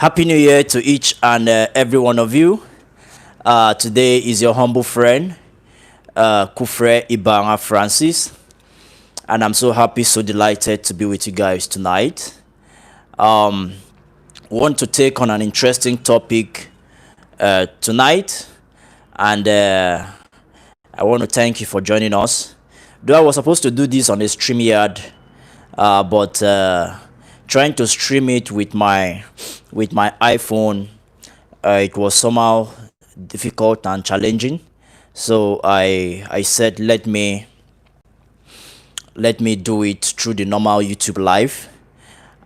Happy New Year to each and every one of you. Today is your humble friend, Kufre Ibanga Francis, and I'm so happy, so delighted to be with you guys tonight. Want to take on an interesting topic tonight, and I want to thank you for joining us. Though I was supposed to do this on a StreamYard, but trying to stream it with my iPhone, it was somehow difficult and challenging. So I said let me do it through the normal YouTube live.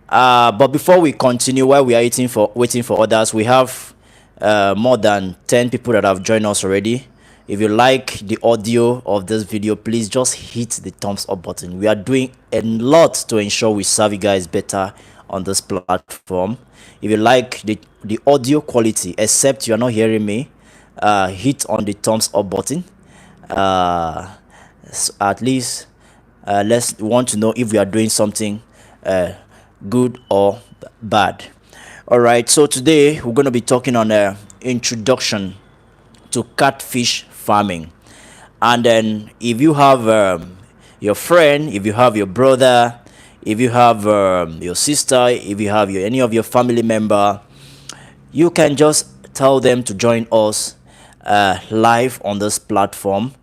But before we continue, while we are waiting for others, we have more than 10 people that have joined us already. If you like the audio of this video, please just hit the thumbs up button. We are doing a lot to ensure we serve you guys better on this platform. If you like the audio quality, except you are not hearing me, hit on the thumbs up button. So at least let's want to know if we are doing something good or bad. All right, so today we're going to be talking on an introduction to catfish farming. And then if you have your friend, if you have your brother, if you have your sister, if you have any of your family member, you can just tell them to join us live on this platform.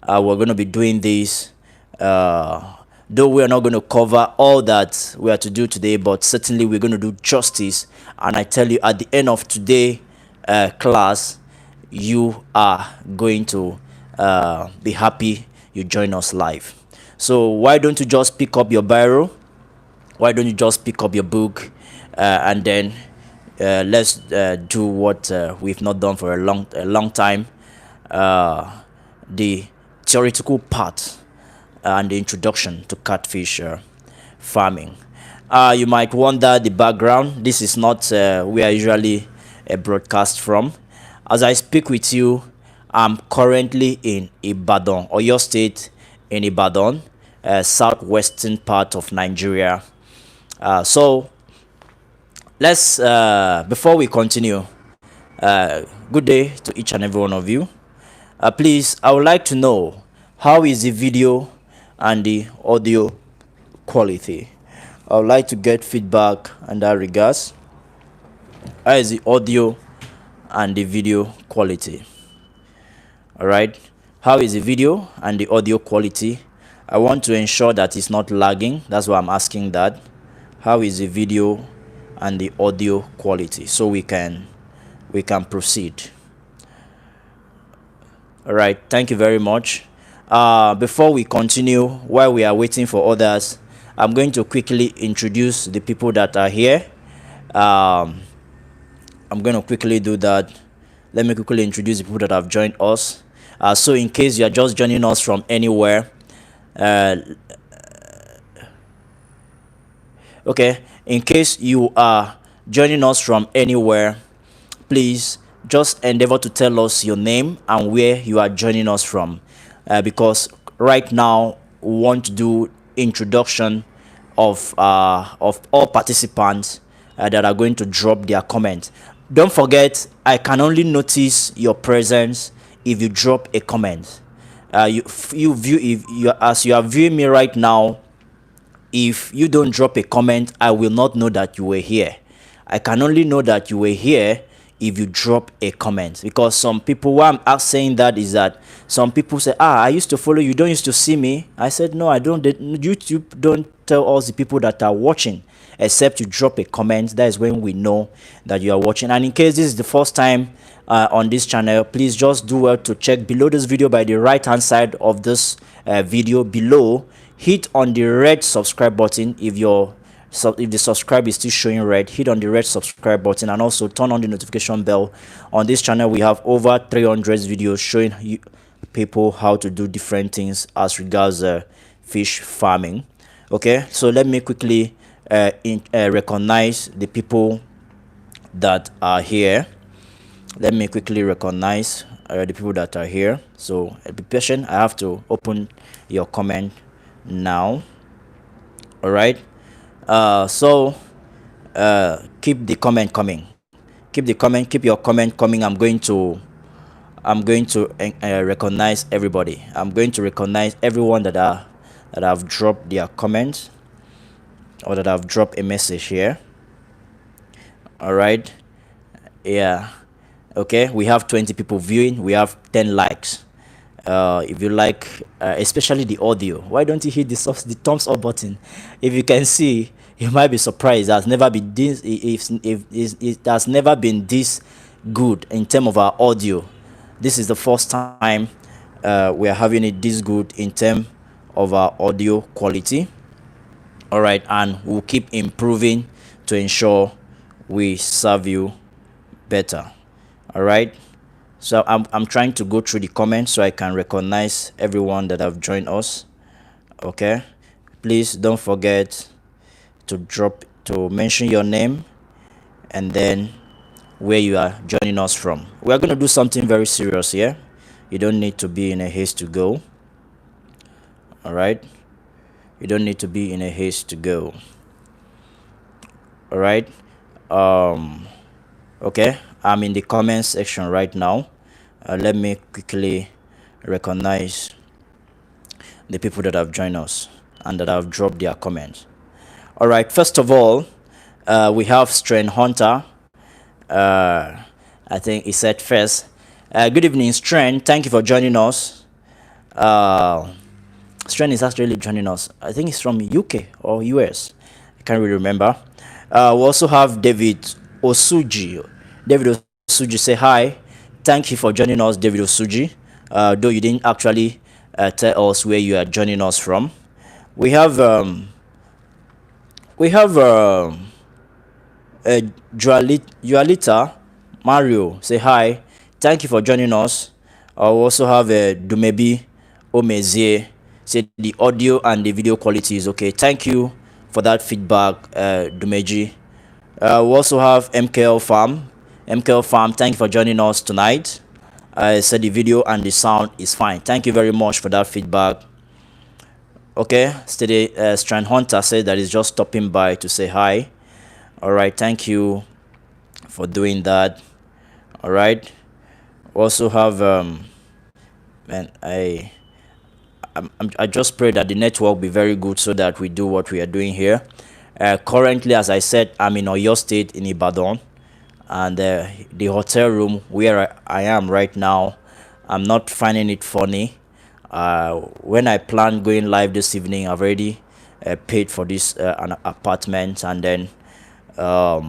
We're going to be doing this, though we are not going to cover all that we are to do today, but certainly we're going to do justice. And I tell you, at the end of today class, you are going to be happy you join us live. So why don't you just pick up your biro, why don't you just pick up your book, and then let's do what we've not done for a long time, the theoretical part and the introduction to catfish farming. You might wonder the background. This is not where I usually broadcast from. As I speak with you, I'm currently in Ibadan, or your state, in Ibadan, southwestern part of Nigeria. So let's before we continue, good day to each and every one of you. Please, I would like to know, how is the video and the audio quality? I would like to get feedback in that regards. How is the audio and the video quality? All right, how is the video and the audio quality? I want to ensure that it's not lagging. That's why I'm asking that. How is the video and the audio quality, so we can proceed. All right, thank you very much. Before we continue, while we are waiting for others, I'm going to quickly introduce the people that are here. I'm going to quickly do that. Let me quickly introduce the people that have joined us. So in case you are just joining us from anywhere, okay, in case you are joining us from anywhere, please just endeavor to tell us your name and where you are joining us from, because right now we want to do introduction of all participants that are going to drop their comment. Don't forget, I can only notice your presence if you drop a comment. As you are viewing me right now, if you don't drop a comment, I will not know that you were here. I can only know that you were here if you drop a comment, because some people, why I'm saying that is that some people say, I used to follow you, don't used to see me. I said, no, I don't. YouTube don't tell us the people that are watching, except you drop a comment. That is when we know that you are watching. And in case this is the first time on this channel, please just do well to check below this video. By the right hand side of this video below, hit on the red subscribe button. If the subscribe is still showing red, hit on the red subscribe button, and also turn on the notification bell. On this channel we have over 300 videos showing you people how to do different things as regards fish farming. Okay, so let me quickly recognize the people that are here. Let me quickly recognize the people that are here. So be patient, I have to open your comment now. All right, so keep the comment coming. Keep the comment, keep your comment coming. I'm going to recognize everybody. I'm going to recognize everyone that have dropped their comments or that have dropped a message here. All right. Yeah. Okay, we have 20 people viewing. We have 10 likes. If you like, especially the audio, why don't you hit the thumbs up button? If you can see, you might be surprised. It has never been this. If it has never been this good in terms of our audio. This is the first time we are having it this good in terms of our audio quality. All right, and we'll keep improving to ensure we serve you better. All right, so I'm trying to go through the comments so I can recognize everyone that have joined us. Okay, please don't forget to mention your name and then where you are joining us from. We are going to do something very serious here. You don't need to be in a haste to go. All right, you don't need to be in a haste to go. All right. Okay, I'm in the comment section right now. Let me quickly recognize the people that have joined us and that have dropped their comments. All right, first of all, we have Strain Hunter. I think he said first. Good evening, Strain. Thank you for joining us. Strain is actually joining us. I think he's from UK or US. I can't really remember. We also have David Osuji. David Osuji, say hi. Thank you for joining us, David Osuji. Though you didn't actually tell us where you are joining us from. We have Jualita Mario, say hi. Thank you for joining us. We also have Dumebi Omezie, say the audio and the video quality is okay. Thank you for that feedback, Dumeji. We also have MKL Farm. MKL Farm, thank you for joining us tonight. I said the video and the sound is fine. Thank you very much for that feedback. Okay, Steady Strand Hunter said that he's just stopping by to say hi. All right, thank you for doing that. All right. We also have man, I just pray that the network be very good so that we do what we are doing here. Currently, as I said, I'm in Oyo State in Ibadan, and the hotel room where I am right now, I'm not finding it funny. When I planned going live this evening, I've already paid for this an apartment, and then I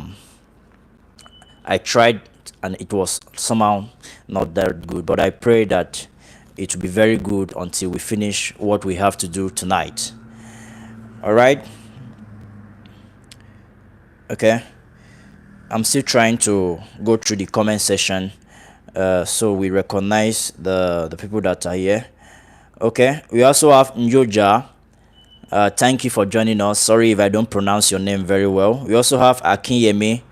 tried and it was somehow not that good, but I pray that it will be very good until we finish what we have to do tonight. All right. Okay, I'm still trying to go through the comment section so we recognize the people that are here. Okay, we also have Njoja. Thank you for joining us. Sorry if I don't pronounce your name very well. We also have Akinyemi.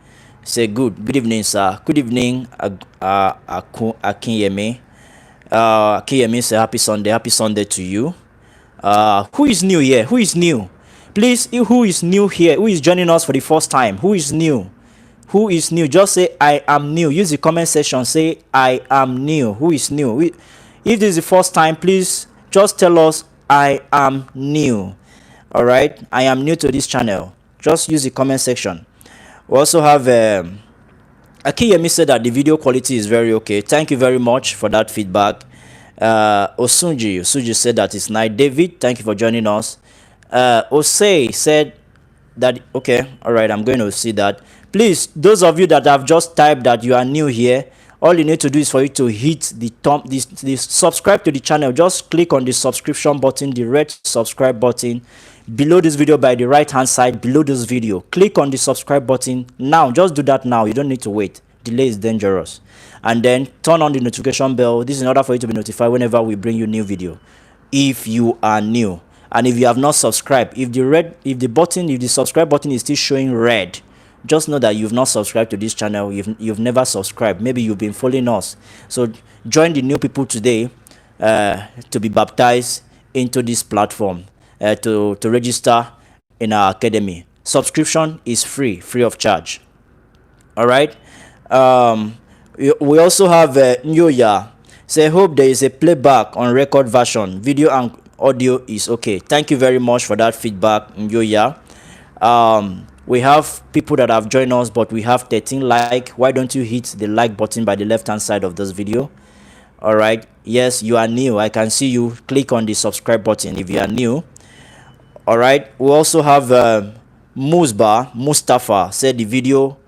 Say good evening, sir. Good evening, Akinyemi. Akinyemi say happy Sunday to you. Who is new here? Who is new? Please, who is new here? Who is joining us for the first time? Who is new? Who is new? Just say I am new. Use the comment section. Say I am new. Who is new? If this is the first time, please just tell us I am new. All right, I am new to this channel. Just use the comment section. We also have Akiyemi said that the video quality is very okay. Thank you very much for that feedback. Osunji said that it's nice. David, thank you for joining us. Osei said that okay, all right, I'm going to see that. Please, those of you that have just typed that you are new here, all you need to do is for you to hit the subscribe to the channel. Just click on the subscription button, the red subscribe button below this video, by the right hand side below this video. Click on the subscribe button now. Just do that now. You don't need to wait. Delay is dangerous. And then turn on the notification bell. This is in order for you to be notified whenever we bring you new video, if you are new. And if you have not subscribed, if the subscribe button is still showing red, just know that you've not subscribed to this channel. You've never subscribed. Maybe you've been following us. So join the new people today to be baptized into this platform, to register in our academy. Subscription is free of charge. All right. We also have Nyoya. Say, hope there is a playback on record version. Video and audio is okay. Thank you very much for that feedback, Nyoya. We have people that have joined us, but we have 13 like. Why don't you hit the like button by the left hand side of this video? All right. Yes, you are new. I can see you. Click on the subscribe button if you are new. All right. We also have Mustafa said the video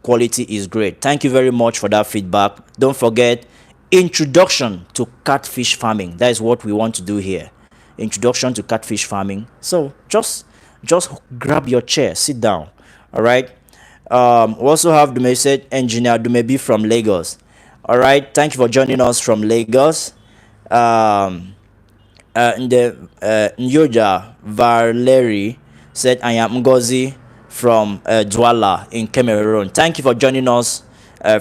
quality is great. Thank you very much for that feedback. Don't forget, introduction to catfish farming. That is what we want to do here. Introduction to catfish farming. So just grab your chair, sit down. All right. We also have the message engineer Dumebi from Lagos. All right. Thank you for joining us from Lagos. Nyoja Valeri said, I am Ngozi from Douala in Cameroon. Thank you for joining us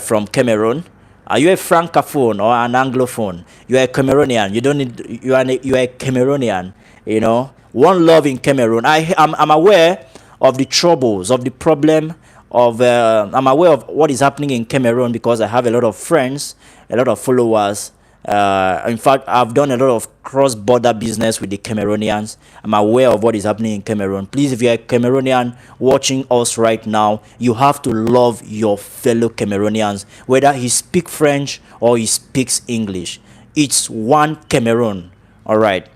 from Cameroon. Are you a francophone or an anglophone? You are a Cameroonian. You don't need. You are a Cameroonian. You know, one love in Cameroon. I'm aware of the troubles, of the problem of. I'm aware of what is happening in Cameroon because I have a lot of friends, a lot of followers. In fact, I've done a lot of cross-border business with the Cameroonians. I'm aware of what is happening in Cameroon. Please, if you're a Cameroonian watching us right now, you have to love your fellow Cameroonians, whether he speaks French or he speaks English. It's one Cameroon. All right.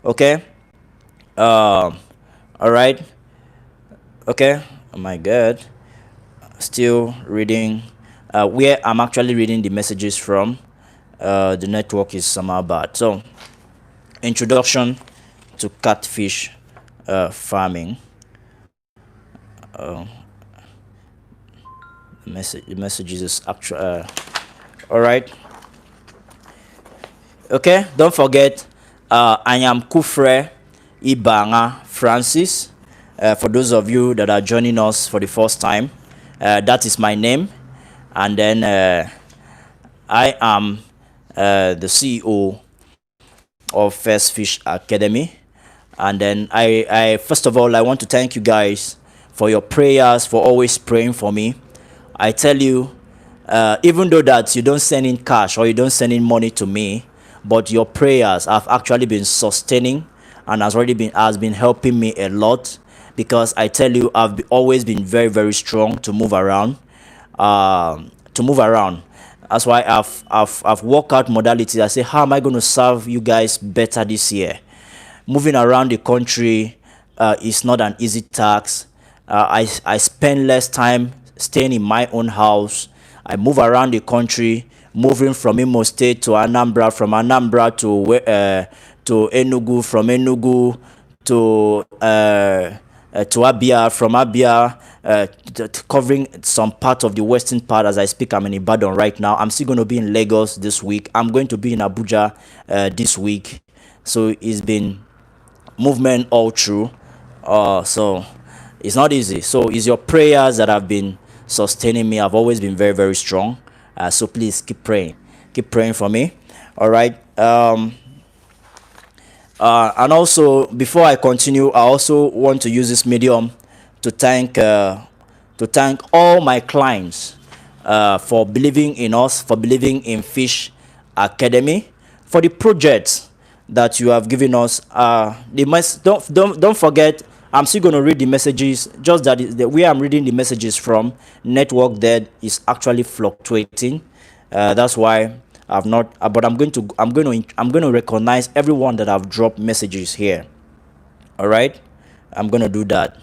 Okay. All right. Okay. Oh my God. Still reading. Where I'm actually reading the messages from. The network is somehow bad. So, introduction to catfish farming. The messages is actual. All right. Okay. Don't forget, I am Kufre Ibanga Francis. For those of you that are joining us for the first time, that is my name, and then I am the CEO of First Fish Academy. And then I first of all, I want to thank you guys for your prayers, for always praying for me. I tell you, even though that you don't send in cash or you don't send in money to me, but your prayers have actually been sustaining and has been helping me a lot, because I tell you, I've always been very, very strong to move around. That's why I've worked out modalities. I say, how am I going to serve you guys better this year? Moving around the country is not an easy task. I spend less time staying in my own house. I move around the country, moving from Imo State to Anambra, from Anambra to Enugu, from Enugu to Abia, from Abia covering some part of the western part. As I speak, I'm in Ibadan right now. I'm still going to be in Lagos this week. I'm going to be in Abuja this week. So it's been movement all through. So it's not easy. So it's your prayers that have been sustaining me. I've always been very, very strong. So please keep praying. Keep praying for me. All right. And also, before I continue, I also want to use this medium to thank all my clients for believing in us, for believing in Fish Academy, for the projects that you have given us. Don't forget, I'm still going to read the messages. Just that the way I'm reading the messages from, network there is actually fluctuating. That's why I've not. But I'm going to recognize everyone that I've dropped messages here. All right, I'm going to do that.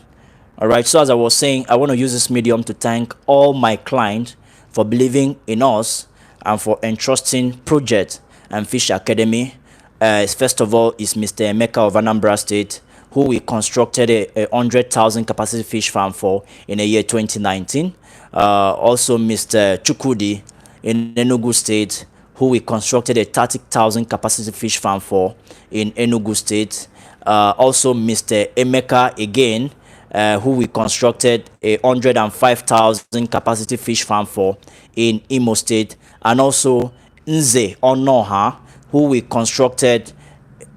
All right. So as I was saying, I want to use this medium to thank all my clients for believing in us and for entrusting project and Fish Academy. First of all, is Mr. Emeka of Anambra State, who we constructed a 100,000 capacity fish farm for in the year 2019. Also, Mr. Chukudi in Enugu State, who we constructed a 30,000 capacity fish farm for in Enugu State. Also, Mr. Emeka again, who we constructed a 105,000 capacity fish farm for in Imo State. And also Nze Onoha, who we constructed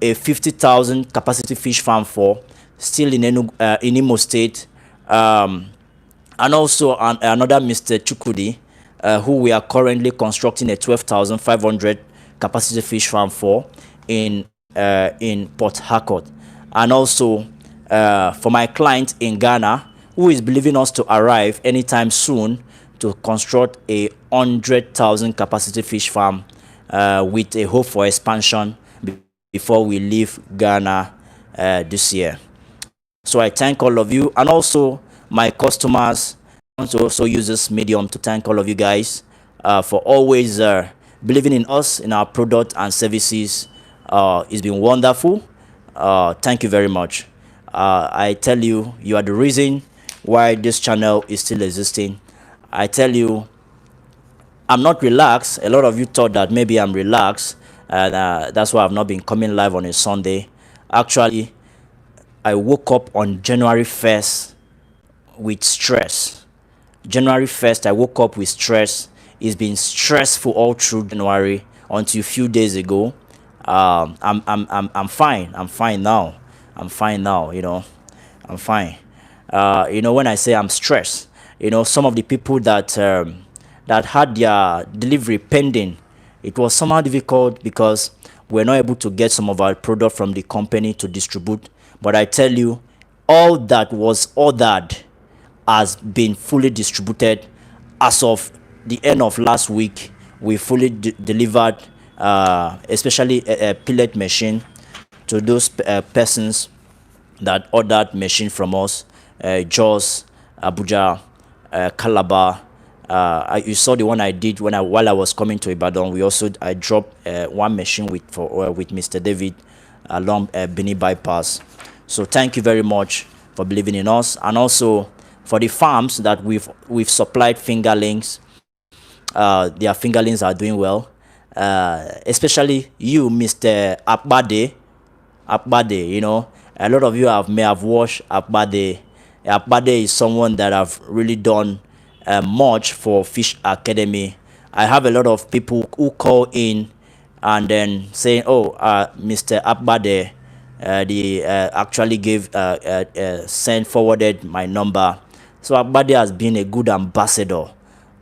a 50,000 capacity fish farm for, still in Imo State. And also another Mr. Chukudi, who we are currently constructing a 12,500 capacity fish farm for in Port Harcourt. And also for my client in Ghana, who is believing us to arrive anytime soon to construct a 100,000 capacity fish farm with a hope for expansion before we leave Ghana this year. So I thank all of you, and also my customers. I want to also use this medium to thank all of you guys for always believing in us, in our product and services. It's been wonderful. Thank you very much. I tell you, you are the reason why this channel is still existing. I tell you, I'm not relaxed. A lot of you thought that maybe I'm relaxed, and that's why I've not been coming live on a Sunday. Actually, I woke up on January 1st with stress. January 1st, I woke up with stress. It's been stressful all through January until a few days ago. I'm fine. I'm fine now. I'm fine now. I'm fine. When I say I'm stressed, some of the people that that had their delivery pending, it was somehow difficult because we're not able to get some of our product from the company to distribute. But I tell you, all that was ordered has been fully distributed. As of the end of last week, we fully delivered, especially a pellet machine, to those persons that ordered machine from us. Jos, Abuja, Calabar. You saw the one I did while I was coming to Ibadan. I dropped one machine with Mr. David along Benin bypass. So thank you very much for believing in us, and also for the farms that we've supplied fingerlings. Their fingerlings are doing well, especially you, Mr. Abadi. A lot of you may have watched Abadi. Abadi is someone that have really done much for Fish Academy. I have a lot of people who call in and then saying, "Oh, Mr. Abadi, they actually forwarded my number." So Abadi has been a good ambassador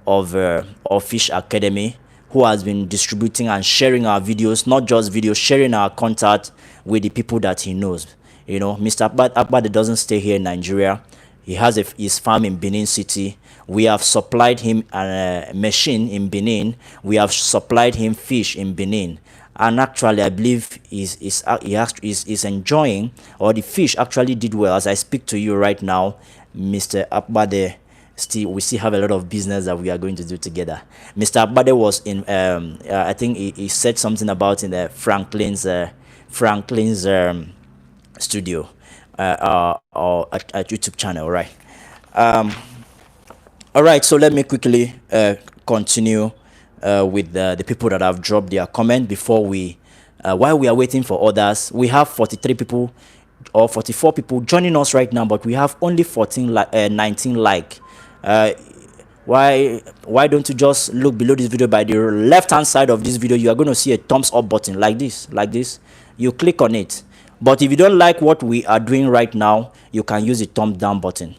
of Fish Academy, who has been distributing and sharing our videos, not just videos, sharing our contact with the people that he knows. Mr. Abadi doesn't stay here in Nigeria. He has his farm in Benin City. We have supplied him a machine in Benin. We have supplied him fish in Benin. And actually, I believe he's enjoying, or the fish actually did well. As I speak to you right now, Mr. Abadi, we still have a lot of business that we are going to do together. Mr. Abadi was in, I think he said something about in the Franklin's studio or a YouTube channel, right? All right, so let me quickly continue with the people that have dropped their comment before while we are waiting for others. We have 43 people or 44 people joining us right now, but we have only 19 like. Why don't you just look below this video? By the left hand side of this video, you are going to see a thumbs up button like this. You click on it. But if you don't like what we are doing right now, you can use the thumbs down button.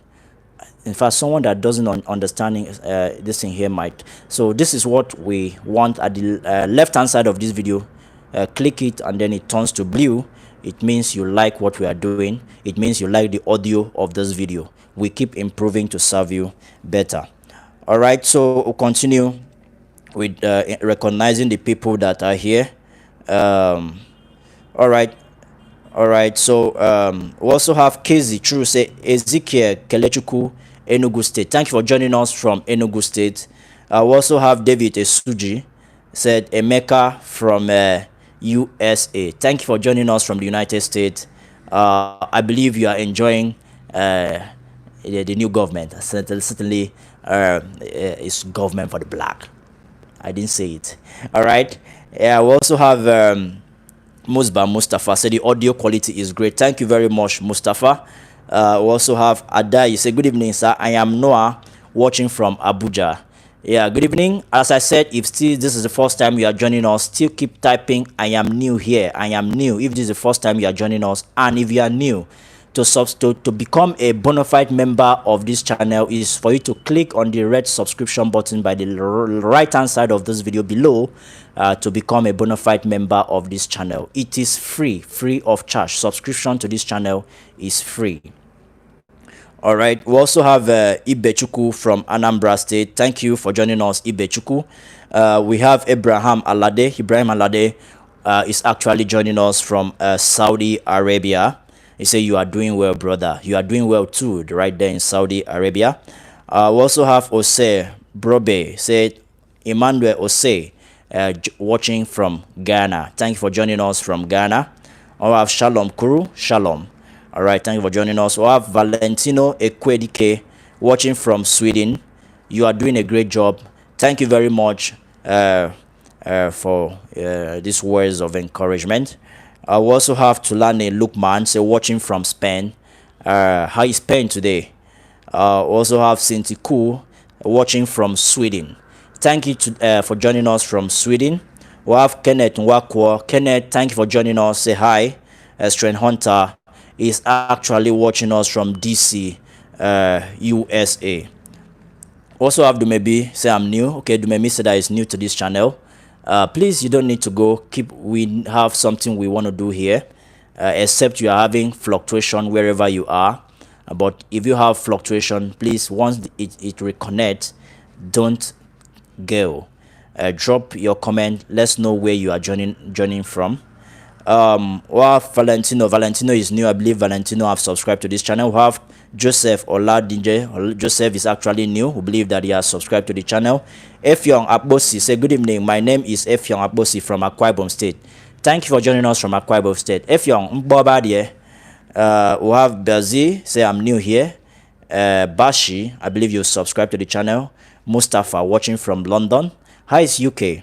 In fact, someone that doesn't understanding this thing here might. So this is what we want at the left hand side of this video. Click it and then it turns to blue. It means you like what we are doing. It means you like the audio of this video. We keep improving to serve you better. All right, so we'll continue with recognizing the people that are here. All right, so we also have Kezi True say Ezekiel Kelechuku, Enugu State. Thank you for joining us from Enugu State. We also have David Esuji, said Emeka from USA. Thank you for joining us from the United States. I believe you are enjoying the new government. Certainly it's government for the black. I didn't say it. All right. Yeah, we also have Mustafa said the audio quality is great. Thank you very much, Mustafa. We also have Adai. Say good evening, sir. I am Noah, watching from Abuja. Yeah, good evening. As I said, if still this is the first time you are joining us, still keep typing I am new here. I am new if this is the first time you are joining us. And if you are new, To become a bona fide member of this channel is for you to click on the red subscription button by the right hand side of this video below, to become a bona fide member of this channel. It is free of charge. Subscription to this channel is free. All right, we also have Ibechuku from Anambra State. Thank you for joining us, Ibechuku. We have Ibrahim Alade is actually joining us from Saudi Arabia. He said, you are doing well, brother. You are doing well too, right there in Saudi Arabia. We also have Ose Brobe, said Emmanuel Ose, watching from Ghana. Thank you for joining us from Ghana. We have Shalom Kuru, Shalom. All right, thank you for joining us. We have Valentino Ekwedike watching from Sweden. You are doing a great job. Thank you very much for these words of encouragement. We also have Tulane Lukman, say watching from Spain. How is Spain today? Also have Sintiku watching from Sweden. Thank you for joining us from Sweden. We have Kenneth Nwakwo. Kenneth, thank you for joining us. Say hi. Strength Hunter is actually watching us from DC, USA. Also have Dumebi, say I'm new. Okay, Dumebi said that is new to this channel. Please, you don't need to go. We have something we want to do here, except you are having fluctuation wherever you are. But if you have fluctuation, please, once it reconnects, don't go. Drop your comment. Let's know where you are joining from. Well, Valentino is new. I believe Valentino have subscribed to this channel. We have Joseph Oladinje. Joseph is actually new. We believe that he has subscribed to the channel. Efyong Akbosi say good evening. My name is Efyong Akbosi from Akwa Ibom State. Thank you for joining us from Akwa Ibom State. Efyong Mbobadie. We have Bazi say I'm new here. Bashi, I believe you subscribed to the channel. Mustafa watching from London. Hi, it's UK. We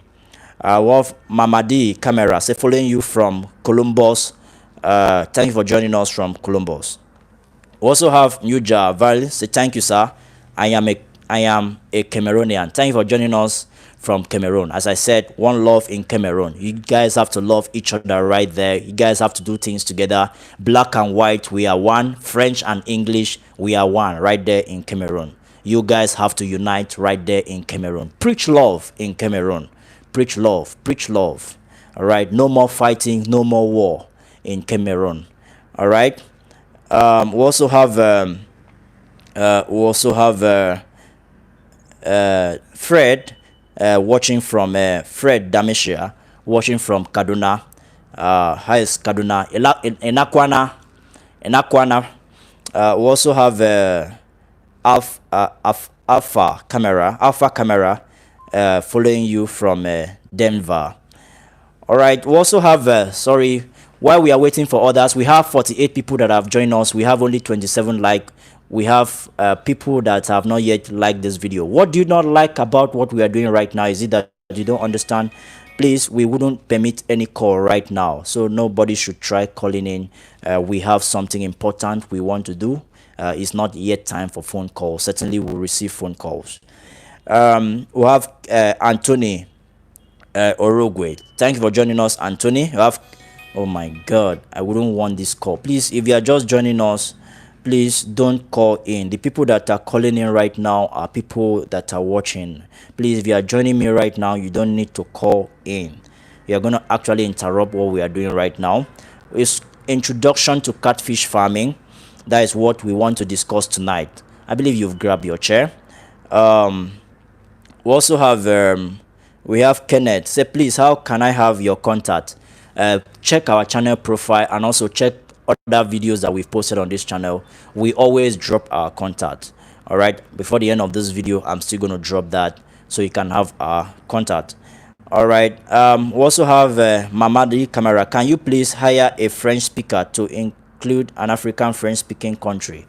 have Mamadi Camera, say following you from Columbus. Thank you for joining us from Columbus. We also have Nuja Val, say thank you, sir. I am a Cameroonian. Thank you for joining us from Cameroon. As I said, one love in Cameroon. You guys have to love each other right there. You guys have to do things together. Black and white, we are one. French and English, we are one right there in Cameroon. You guys have to unite right there in Cameroon. Preach love in Cameroon. Preach love, preach love. All right, no more fighting, no more war in Cameroon. All right. We also have Fred watching from Fred Damisha watching from Kaduna. Hi, is Kaduna. Enakwana. We also have Alpha Camera. Following you from Denver. All right, we also have while we are waiting for others, we have 48 people that have joined us. We have only 27 like. We have people that have not yet liked this video. What do you not like about what we are doing right now? Is it that you don't understand? Please, we wouldn't permit any call right now, so nobody should try calling in. We have something important we want to do. It's not yet time for phone calls. Certainly we'll receive phone calls. We have Antoni Orogwe. Thank you for joining us, Antoni. We have, oh my God, I wouldn't want this call. Please, if you are just joining us, please don't call in. The people that are calling in right now are people that are watching. Please, if you are joining me right now, you don't need to call in. You are going to actually interrupt what we are doing right now. It's introduction to catfish farming. That is what we want to discuss tonight. I believe you've grabbed your chair. We also have we have Kenneth. Say, please, how can I have your contact? Check our channel profile and also check other videos that we've posted on this channel. We always drop our contact. All right, before the end of this video, I'm still going to drop that so you can have our contact. All right. We also have Mamadi Camera. Can you please hire a French speaker to include an African French speaking country?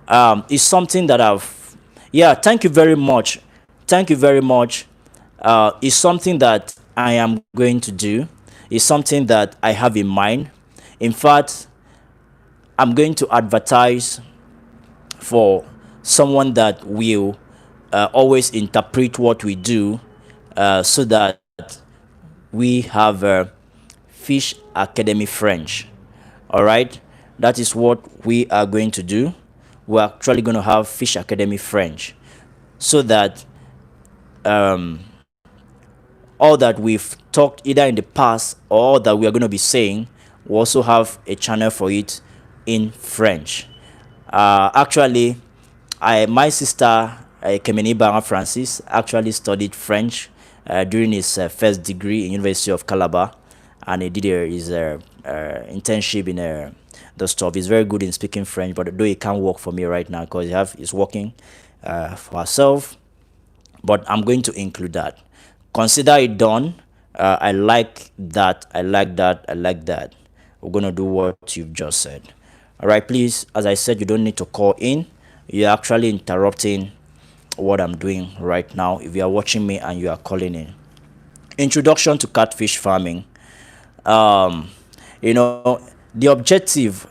It's something that thank you very much. Thank you very much. It's something that I am going to do. It's something that I have in mind. In fact, I'm going to advertise for someone that will always interpret what we do, so that we have Fish Academy French. All right. That is what we are going to do. We're actually going to have Fish Academy French, so that all that we've talked either in the past or that we are going to be saying, we also have a channel for it in French. Actually, my sister, Kemeni Francis, actually studied French during his first degree in University of Calabar, and he did his internship in the stuff. He's very good in speaking French, but though he can't work for me right now because he's working for herself. But I'm going to include that. Consider it done. I like that. I like that. I like that. We're going to do what you've just said. All right, please, as I said, you don't need to call in. You're actually interrupting what I'm doing right now if you are watching me and you are calling in. Introduction to catfish farming. The objective.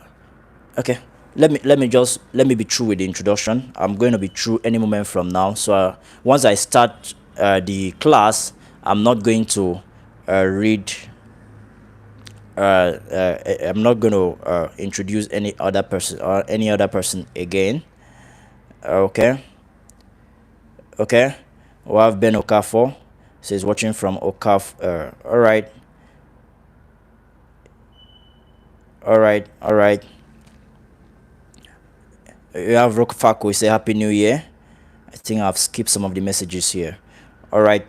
Okay, let me be true with the introduction. I'm going to be true any moment from now. So once I start the class, I'm not going to read. I'm not going to introduce any other person again. Okay. We have Ben Okafor. Says watching from Okaf. All right. You have Rokfako. Say Happy New Year. I think I've skipped some of the messages here. All right.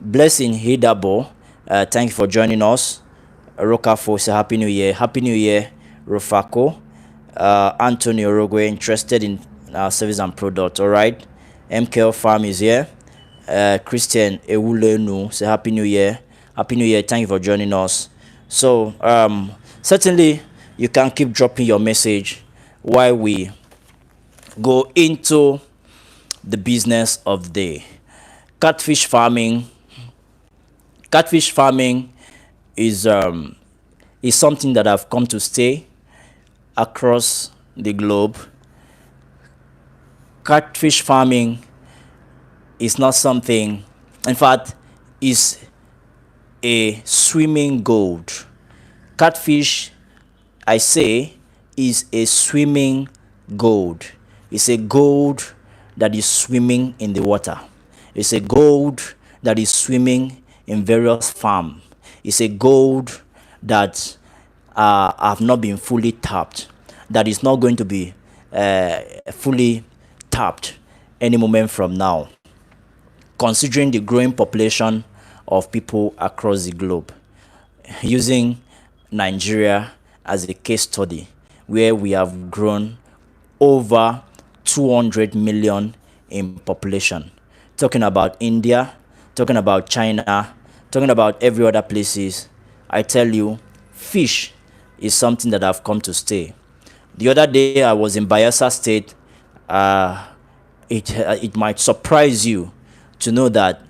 Blessing Hidabo. Thank you for joining us. Rokafo say Happy New Year. Happy New Year, Rofako. Antoni Orogwe, interested in our service and product. All right. MKL Farm is here. Christian Ewulenu say Happy New Year. Happy New Year. Thank you for joining us. So certainly you can keep dropping your message while we go into the business of the day. Catfish farming. Catfish farming is something that have come to stay across the globe. Catfish farming is not something, in fact, is a swimming gold. Catfish, I say, is a swimming gold. It's a gold that is swimming in the water. It's a gold that is swimming in various farms. It's a gold that have not been fully tapped, that is not going to be fully tapped any moment from now, considering the growing population of people across the globe. Using Nigeria as a case study, where we have grown over 200 million in population. Talking about India, talking about China, talking about every other places, I tell you, fish is something that have come to stay. The other day I was in Bayelsa State. It might surprise you to know that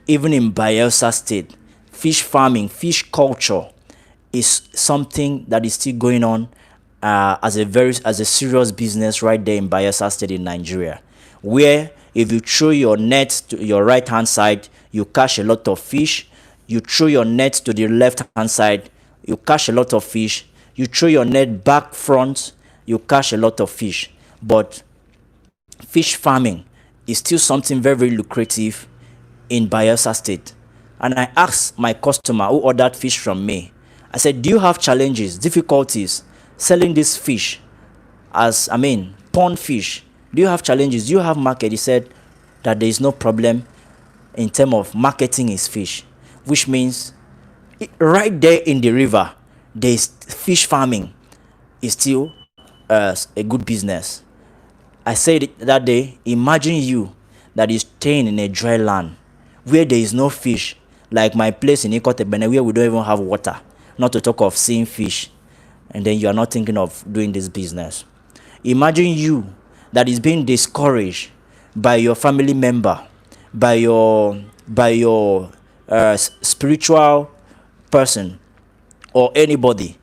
even in Bayelsa State, fish farming, fish culture is something that is still going on as a serious business right there in Bayelsa State in Nigeria, where if you throw your net to your right hand side, you catch a lot of fish. You throw your net to the left hand side, you catch a lot of fish. You throw your net back front, you catch a lot of fish. But fish farming is still something very, very lucrative in Bayelsa State. And I asked my customer who ordered fish from me, I said, do you have challenges, difficulties selling this fish pond fish? Do you have challenges? Do you have market? He said that there is no problem in terms of marketing his fish, which means right there in the river, there's fish farming is still a good business. I said it that day, imagine you that is staying in a dry land where there is no fish, like my place in Ikotebene, where we don't even have water, not to talk of seeing fish, and then you are not thinking of doing this business. Imagine you that is being discouraged by your family member, by your spiritual person, or anybody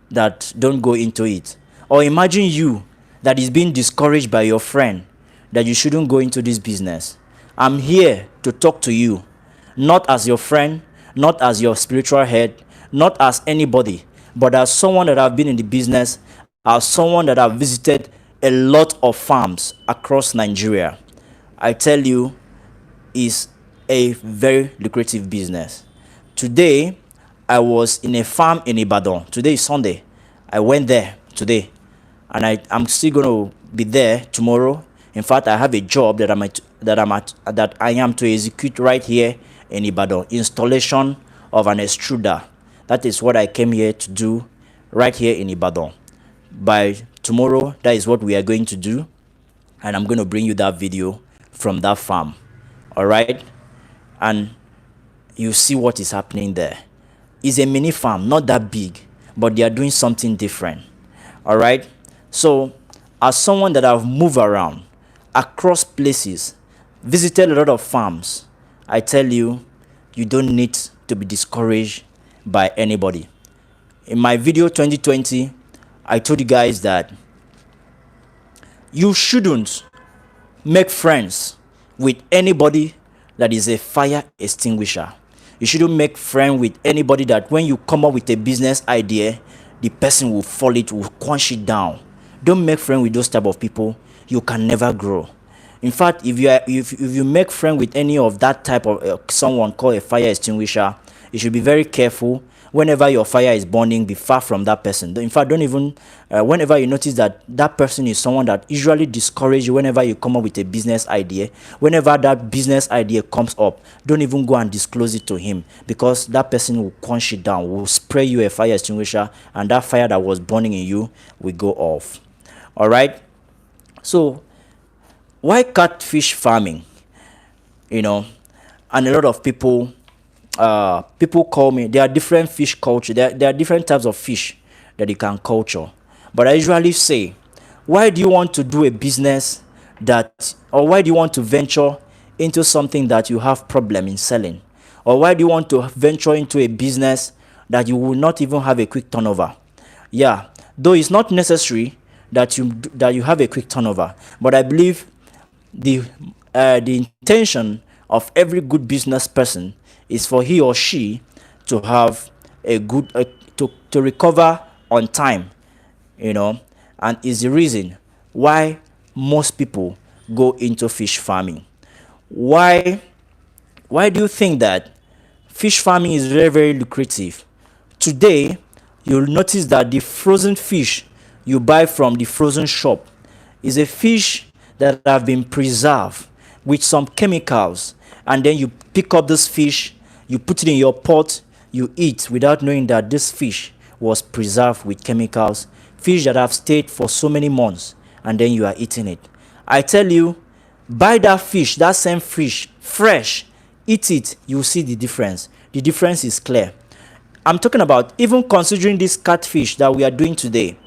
that don't go into it. Or imagine you that is being discouraged by your friend that you shouldn't go into this business. I'm here to talk to you, not as your friend, not as your spiritual head, not as anybody, but as someone that have been in the business as someone that have visited a lot of farms across Nigeria, I tell you, is a very lucrative business. Today, I was in a farm in Ibadan. Today is Sunday. I went there today, and I'm still going to be there tomorrow. In fact, I have a job that I am to execute right here in Ibadan. Installation of an extruder. That is what I came here to do right here in Ibadan. By tomorrow, that is what we are going to do, and I'm going to bring you that video from that farm. All right, and you see what is happening there. It's a mini farm, not that big, but they are doing something different. All right, so as someone that have moved around across places, visited a lot of farms, I tell you, you don't need to be discouraged by anybody. In my video 2020, I told you guys that you shouldn't make friends with anybody that is a fire extinguisher. You shouldn't make friends with anybody that when you come up with a business idea, the person will fall it, will quench it down. Don't make friends with those type of people. You can never grow. In fact, if you make friends with any of that type of someone called a fire extinguisher, you should be very careful. Whenever your fire is burning, be far from that person. In fact, don't even, whenever you notice that that person is someone that usually discourages you whenever you come up with a business idea, whenever that business idea comes up, don't even go and disclose it to him, because that person will quench it down, will spray you a fire extinguisher, and that fire that was burning in you will go off. All right? So, why catfish farming? You know, and a lot of people call me. There are different fish culture. There are different types of fish that you can culture. But I usually say, why do you want to do a business or why do you want to venture into something that you have problem in selling? Or why do you want to venture into a business that you will not even have a quick turnover? Yeah, though it's not necessary that you have a quick turnover, but I believe the intention of every good business person is for he or she to have a good to recover on time, and is the reason why most people go into fish farming. Why do you think that fish farming is very, very lucrative? Today, you'll notice that the frozen fish you buy from the frozen shop is a fish that have been preserved with some chemicals, and then you pick up this fish, you put it in your pot, you eat without knowing that this fish was preserved with chemicals, fish that have stayed for so many months, and then you are eating it. I tell you, buy that fish, that same fish, fresh, eat it, you will see the difference. The difference is clear. I'm talking about even considering this catfish that we are doing today.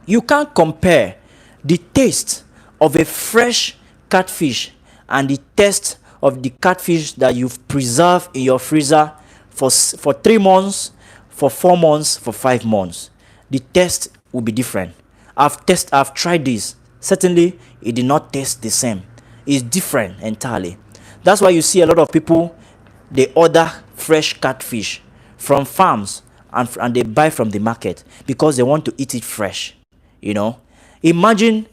You can't compare the taste of a fresh catfish and the taste of the catfish that you've preserved in your freezer for 3 months, for 4 months, for 5 months. The taste will be different. I've tried this. Certainly, it did not taste the same. It's different entirely. That's why you see a lot of people, they order fresh catfish from farms and they buy from the market because they want to eat it fresh. Imagine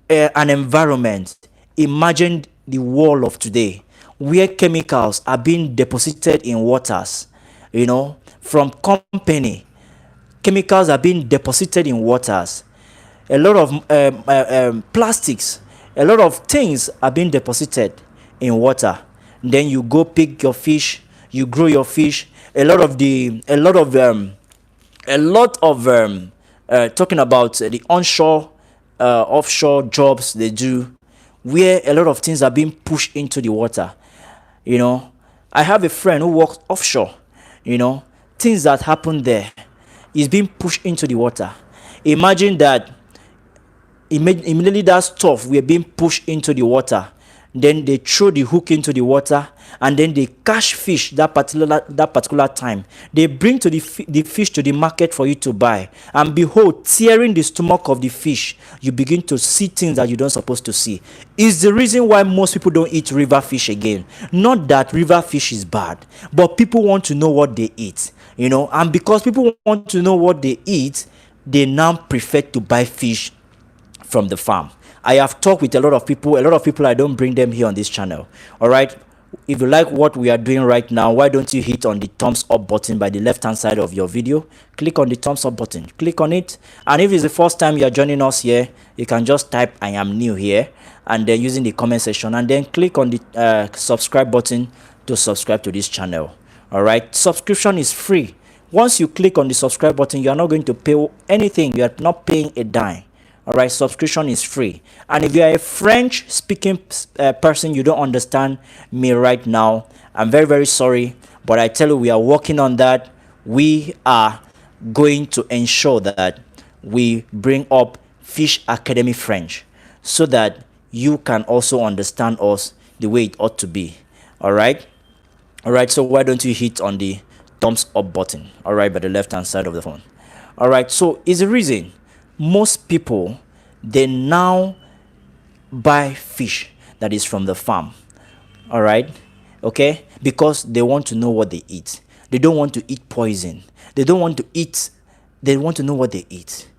an environment. Imagine the world of today, where chemicals are being deposited in waters, from company. Chemicals are being deposited in waters. A lot of plastics, a lot of things are being deposited in water. Then you go pick your fish, you grow your fish. Talking about the onshore, offshore jobs they do, where a lot of things are being pushed into the water. I have a friend who works offshore. Things that happen there is being pushed into the water. Imagine that immediately that stuff were being pushed into the water. Then they throw the hook into the water, and then they catch fish that particular time. They bring to the fish to the market for you to buy, and behold, tearing the stomach of the fish, you begin to see things that you don't supposed to see. Is the reason why most people don't eat river fish again. Not that river fish is bad, but people want to know what they eat, and because people want to know what they eat, they now prefer to buy fish from the farm. I have talked with a lot of people. I don't bring them here on this channel. All right. If you like what we are doing right now, why don't you hit on the thumbs up button by the left hand side of your video? Click on the thumbs up button, click on it. And if it's the first time you are joining us here, you can just type I am new here, and then using the comment section, and then click on the subscribe button to subscribe to this channel. All right, subscription is free. Once you click on the subscribe button, you are not going to pay anything. You are not paying a dime. All right, subscription is free. And if you are a French speaking person, you don't understand me right now, I'm very, very sorry, but I tell you, we are working on that. We are going to ensure that we bring up Fish Academy French so that you can also understand us the way it ought to be. All right, so why don't you hit on the thumbs up button, all right, by the left hand side of the phone. All right, so is the reason most people, they now buy fish that is from the farm. All right, okay, because they want to know what they eat. They don't want to eat poison. They don't want to eat, they want to know what they eat.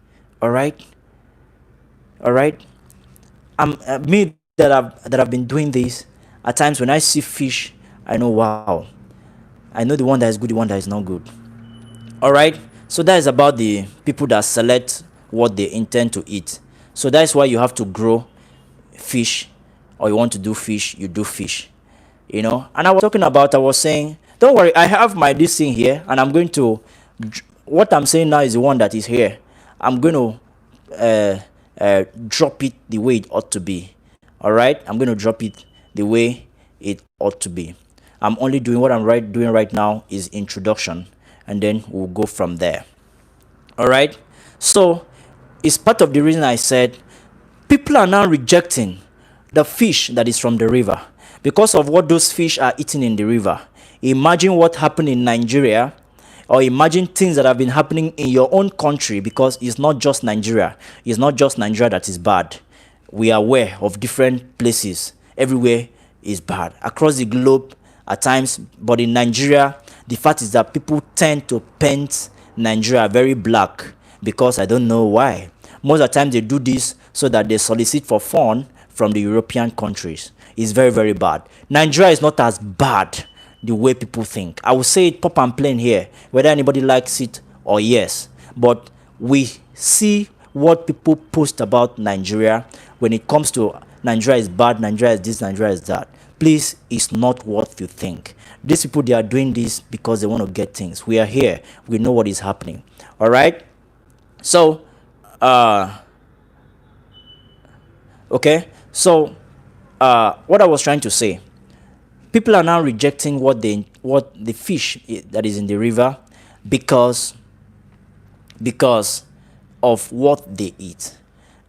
All right, me that I've been doing this, at times when I see fish, I know, wow, I know the one that is good, the one that is not good. All right, so that is about the people that select what they intend to eat. So that's why you have to grow fish, or you want to do fish, you do fish, you know. And I was saying, don't worry, I have my this thing here, and I'm going to, what I'm saying now is the one that is here. I'm going to drop it the way it ought to be. All right, I'm going to drop it the way it ought to be. I'm only doing what I'm doing right now is introduction, and then we'll go from there. All right, so it's part of the reason I said people are now rejecting the fish that is from the river because of what those fish are eating in the river. Imagine what happened in Nigeria, or imagine things that have been happening in your own country, because it's not just Nigeria. It's not just Nigeria that is bad. We are aware of different places. Everywhere is bad across the globe at times, but in Nigeria, the fact is that people tend to paint Nigeria very black, because I don't know why. Most of the time they do this so that they solicit for fun from the European countries. It's very, very bad. Nigeria is not as bad the way people think. I will say it pop and plain here, whether anybody likes it or yes. But we see what people post about Nigeria when it comes to Nigeria is bad, Nigeria is this, Nigeria is that. Please, it's not what you think. These people, they are doing this because they want to get things. We are here. We know what is happening. All right? So, okay. So, what I was trying to say, people are now rejecting what the fish that is in the river because of what they eat.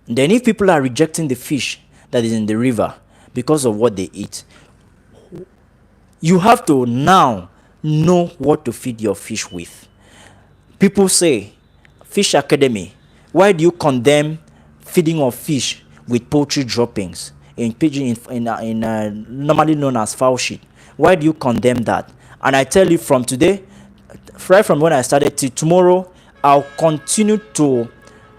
And then if people are rejecting the fish that is in the river because of what they eat, you have to now know what to feed your fish with. People say, Fish Academy, why do you condemn feeding of fish with poultry droppings in pigeon normally known as fowl shit? Why do you condemn that? And I tell you, from today, right from when I started till tomorrow, I'll continue to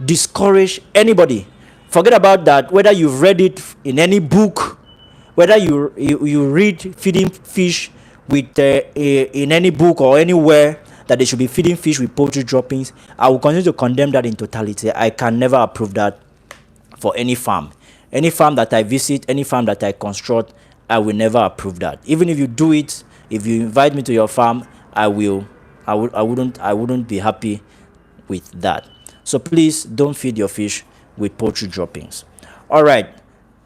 discourage anybody. Forget about that, whether you've read it in any book, whether you read feeding fish with in any book or anywhere that they should be feeding fish with poultry droppings. I will continue to condemn that in totality. I can never approve that for any farm. Any farm that I visit, any farm that I construct, I will never approve that. Even if you do it, if you invite me to your farm, I wouldn't be happy with that. So please don't feed your fish with poultry droppings. All right.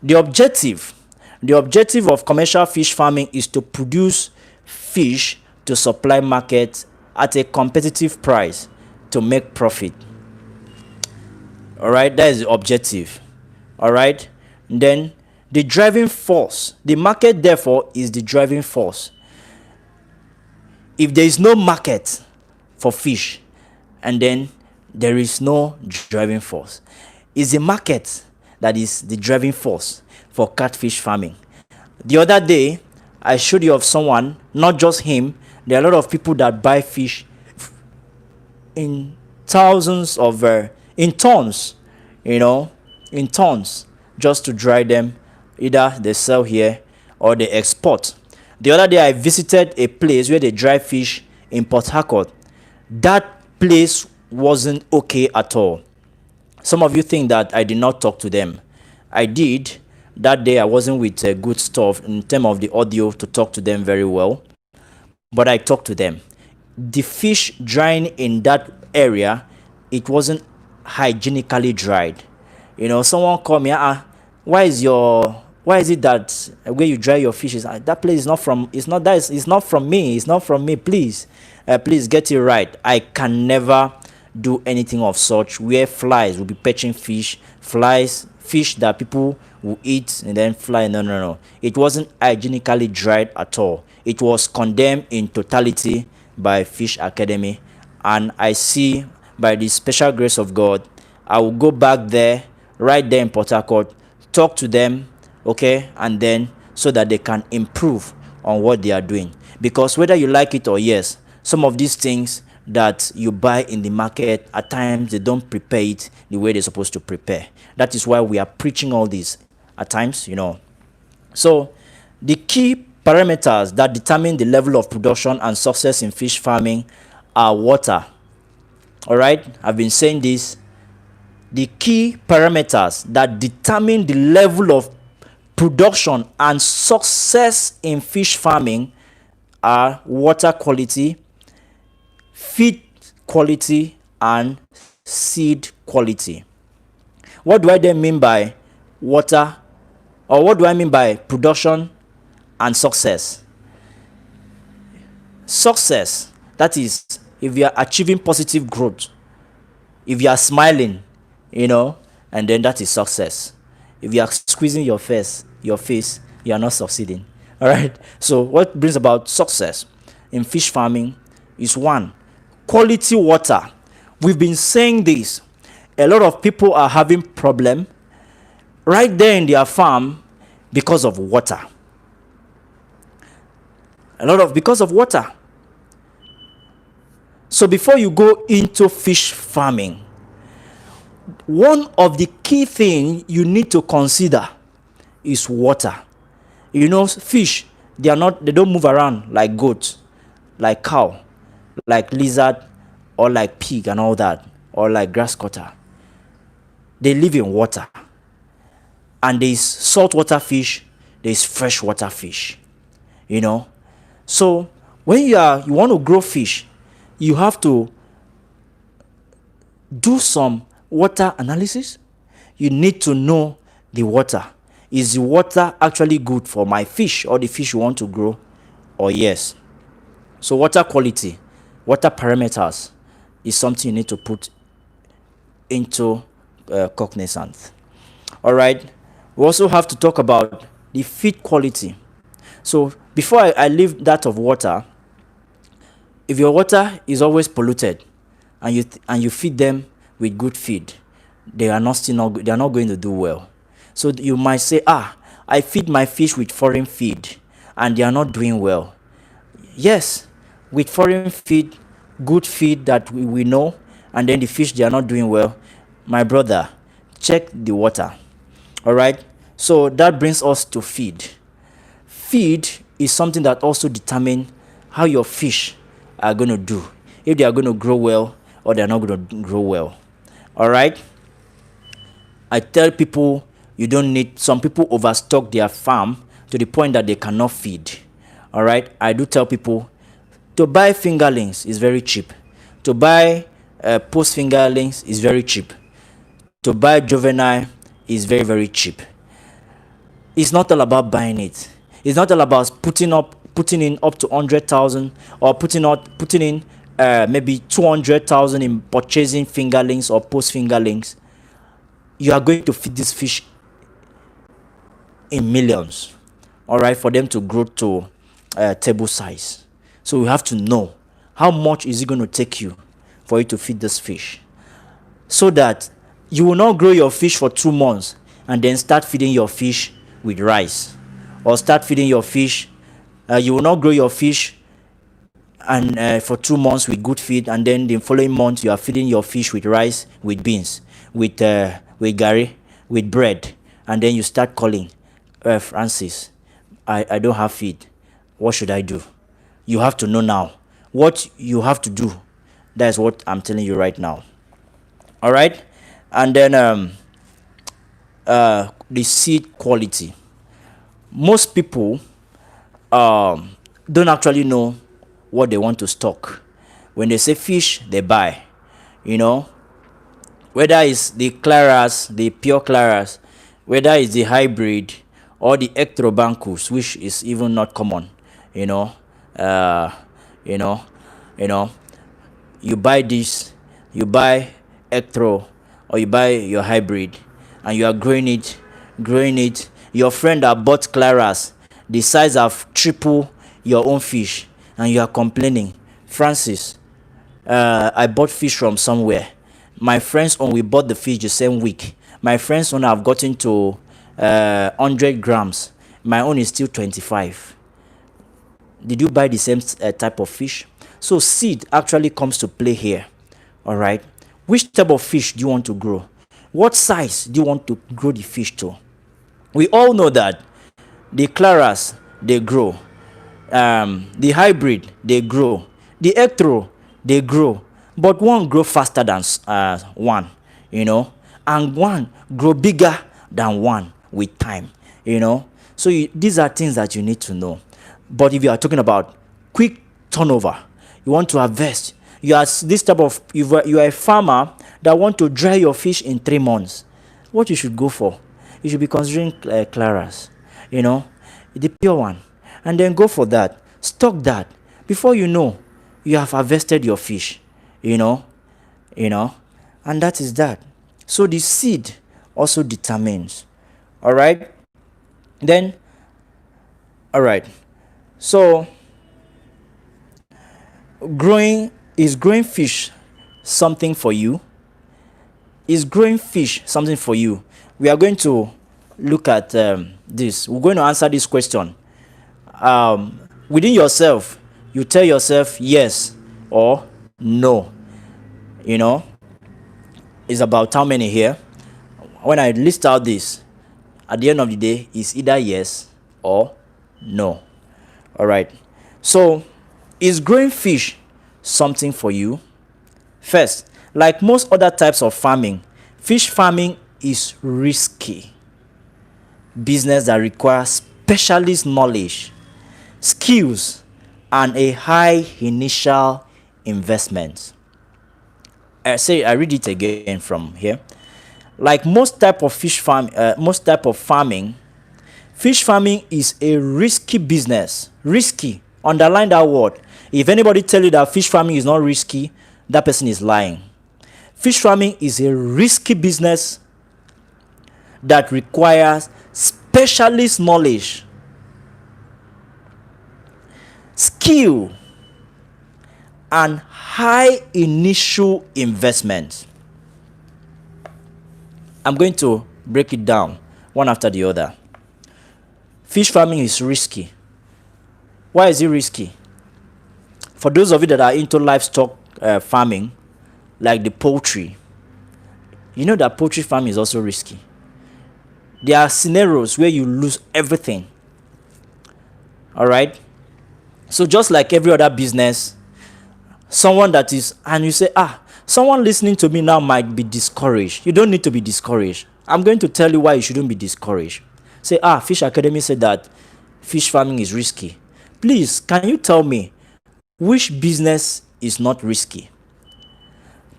The objective of commercial fish farming is to produce fish to supply markets at a competitive price to make profit. All right, that is the objective. All right, and then the driving force, the market therefore is the driving force. If there is no market for fish, and then there is no driving force, it's the market that is the driving force for catfish farming. The other day, I showed you of someone, not just him. There are a lot of people that buy fish in thousands of in tons, you know, in tons, just to dry them. Either they sell here or they export. The other day I visited a place where they dry fish in Port Harcourt. That place wasn't okay at all. Some of you think that I did not talk to them. I did. That day I wasn't with good stuff in terms of the audio to talk to them very well, but I talked to them. The fish drying in that area, it wasn't hygienically dried. You know, someone called me, why is it that where you dry your fish is that place is not from, it's not from me, please, please get it right. I can never do anything of such where flies will be perching fish that people will eat and then fly. No, it wasn't hygienically dried at all. It was condemned in totality by Fish Academy, and I see, by the special grace of God, I will go back there, right there in Port Harcourt, talk to them, okay, and then so that they can improve on what they are doing. Because whether you like it or yes, some of these things that you buy in the market, at times they don't prepare it the way they're supposed to prepare. That is why we are preaching all this at times, you know. So the key parameters that determine the level of production and success in fish farming are water. All right, I've been saying this. The key parameters that determine the level of production and success in fish farming are water quality, feed quality, and seed quality. What do I then mean by water, or what do I mean by production and success? Success, that is, if you are achieving positive growth, if you are smiling, you know, and then that is success. If you are squeezing your face, you are not succeeding. All right. So what brings about success in fish farming is, one, quality water. We've been saying this. A lot of people are having problem right there in their farm because of water. Because of water. So before you go into fish farming, one of the key things you need to consider is water. You know, fish, they don't move around like goat, like cow, like lizard, or like pig and all that, or like grass cutter. They live in water. And there's saltwater fish, there's freshwater fish. You know? So when you want to grow fish, you have to do some water analysis. You need to know the water. Is the water actually good for my fish or the fish you want to grow? Or yes. So water quality, water parameters is something you need to put into cognizance. All right. We also have to talk about the feed quality. So before I leave that of water, if your water is always polluted and you feed them with good feed, they are not going to do well. So you might say, I feed my fish with foreign feed and they are not doing well. Yes, with foreign feed, good feed that we know, and then the fish, they are not doing well. My brother, check the water. All right. So that brings us to feed. Feed is something that also determines how your fish are going to do, if they are going to grow well or they are not going to grow well. All right. I tell people, some people overstock their farm to the point that they cannot feed. All right. I do tell people to buy fingerlings is very cheap. To buy post fingerlings is very cheap. To buy juvenile is very, very cheap. It's not all about buying it. It's not all about putting in up to 100,000 or putting in maybe 200,000 in purchasing fingerlings or post fingerlings. You are going to feed this fish in millions, all right, for them to grow to table size. So you have to know how much is it going to take you for you to feed this fish, so that you will not grow your fish for 2 months and then start feeding your fish with rice, or start feeding your fish. You will not grow your fish and for 2 months with good feed, and then the following month you are feeding your fish with rice, with beans, with gari, with bread, and then you start calling, Francis, I don't have feed. What should I do? You have to know now what you have to do. That's what I'm telling you right now. All right, and then the seed quality. Most people don't actually know what they want to stock. When they say fish, they buy. You know, whether it's the claras, the pure claras, whether it's the hybrid or the ectrobancus, which is even not common. You know, uh, you know, you know, you buy this, you buy ectro, or you buy your hybrid, and you are growing it. Your friend that bought claras, the size of triple your own fish, and you are complaining, Francis, I bought fish from somewhere. My friends own, we bought the fish the same week. My friends own have gotten to 100 grams. My own is still 25. Did you buy the same type of fish? So seed actually comes to play here. All right. Which type of fish do you want to grow? What size do you want to grow the fish to? We all know that the claras, they grow. The hybrid, they grow. The ectro, they grow. But one grow faster than one, you know, and one grow bigger than one with time, you know. So these are things that you need to know. But if you are talking about quick turnover, you want to harvest, you are this type of, you are a farmer that want to dry your fish in 3 months, what you should go for, you should be considering claras, you know, the pure one, and then go for that, stock that. Before you know, you have harvested your fish, you know, and that is that. So the seed also determines. All right. Then, all right. So growing fish something for you? Is growing fish something for you? We are going to look at this. We're going to answer this question. Within yourself, you tell yourself yes or no. You know, it's about how many here. When I list out this, at the end of the day, it's either yes or no. All right. So, is growing fish something for you? First, like most other types of farming, fish farming is risky business that requires specialist knowledge, skills, and a high initial investment. I read it again from here. Like most type of farming, fish farming is a risky business. Risky. Underline that word. If anybody tell you that fish farming is not risky, that person is lying. Fish farming is a risky business that requires specialist knowledge, skill, and high initial investment. I'm going to break it down one after the other. Fish farming is risky. Why is it risky? For those of you that are into livestock farming, like the poultry, you know that poultry farming is also risky. There are scenarios where you lose everything. All right? So just like every other business, someone that is, and you say, someone listening to me now might be discouraged. You don't need to be discouraged. I'm going to tell you why you shouldn't be discouraged. Say, Fish Academy said that fish farming is risky. Please, can you tell me which business is not risky?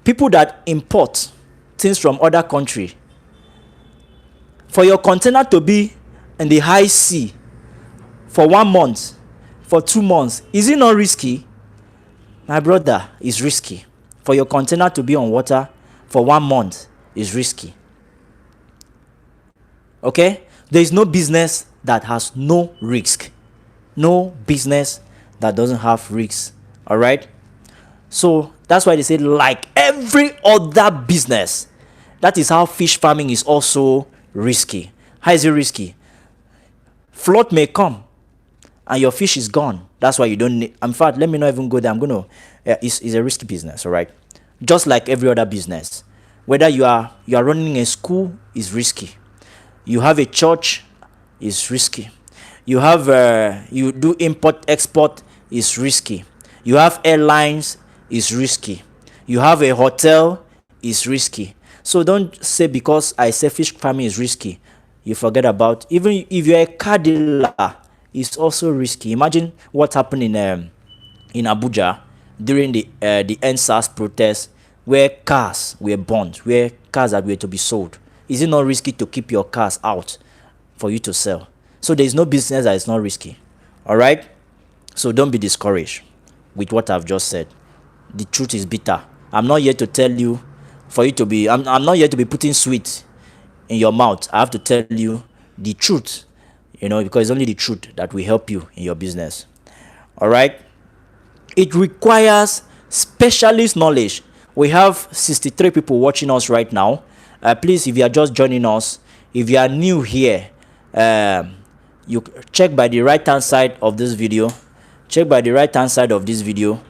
People that import things from other country, for your container to be in the high sea for 1 month, for 2 months, is it not risky? My brother, it's risky. For your container to be on water for 1 month is risky. Okay? There is no business that has no risk. No business that doesn't have risks. All right? So that's why they say, like every other business, that is how fish farming is also risky. How is it risky? Flood may come. and your fish is gone. That's why you don't need. In fact, let me not even go there. I'm gonna. It's a risky business, all right? Just like every other business, whether you are running a school, is risky. You have a church, is risky. You have you do import export, is risky. You have airlines, is risky. You have a hotel, is risky. So don't say because I say fish farming is risky, you forget about, even if you're a car dealer, it's also risky. Imagine what happened in Abuja during the NSAS protest, where cars were burned, where cars that were to be sold. Is it not risky to keep your cars out for you to sell? So there is no business that is not risky. All right? So don't be discouraged with what I've just said. The truth is bitter. I'm not here to tell you for you to be, I'm not here to be putting sweet in your mouth. I have to tell you the truth, because it's only the truth that will help you in your business. All right? It requires specialist knowledge. We have 63 people watching us right now. Please, if you are just joining us, if you are new here, you check by the right hand side of this video. Check by the right hand side of this video.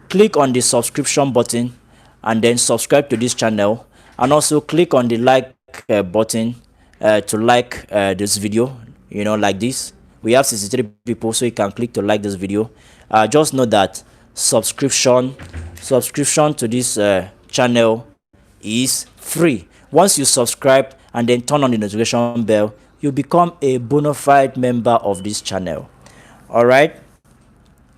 Click on the subscription button and then subscribe to this channel, and also click on the like button to like this video, like this. We have 63 people, so you can click to like this video. Just know that subscription to this channel is free. Once you subscribe and then turn on the notification bell, you become a bona fide member of this channel. All right?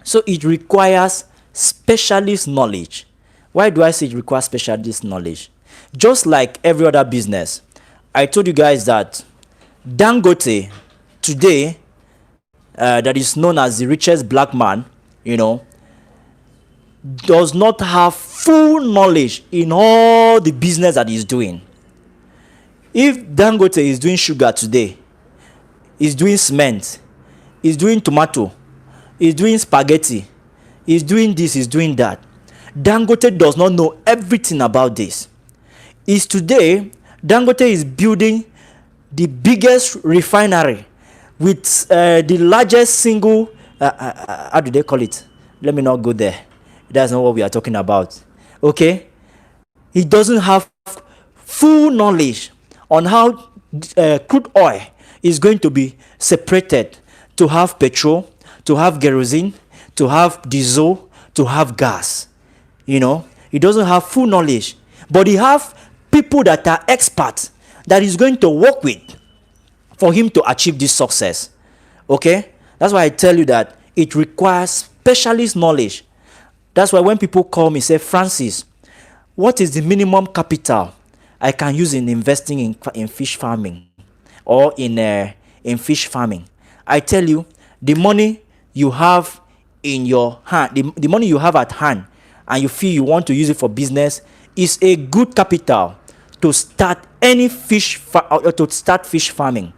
So it requires specialist knowledge. Why do I say it requires specialist knowledge? Just like every other business, I told you guys that Dangote today, that is known as the richest black man, does not have full knowledge in all the business that he's doing. If Dangote is doing sugar today, is doing cement, is doing tomato, is doing spaghetti, is doing this, is doing that, Dangote does not know everything about this. Is today Dangote is building the biggest refinery with the largest single how do they call it? Let me not go there. That's not what we are talking about. Okay? He doesn't have full knowledge on how crude oil is going to be separated to have petrol, to have kerosene, to have diesel, to have gas. He doesn't have full knowledge, but he have people that are experts that is going to work with for him to achieve this success. Okay? That's why I tell you that it requires specialist knowledge. That's why when people call me, say, Francis, what is the minimum capital I can use in investing in fish farming or in fish farming? I tell you, the money you have in your hand, the money you have at hand, and you feel you want to use it for business, is a good capital to start any fish farming.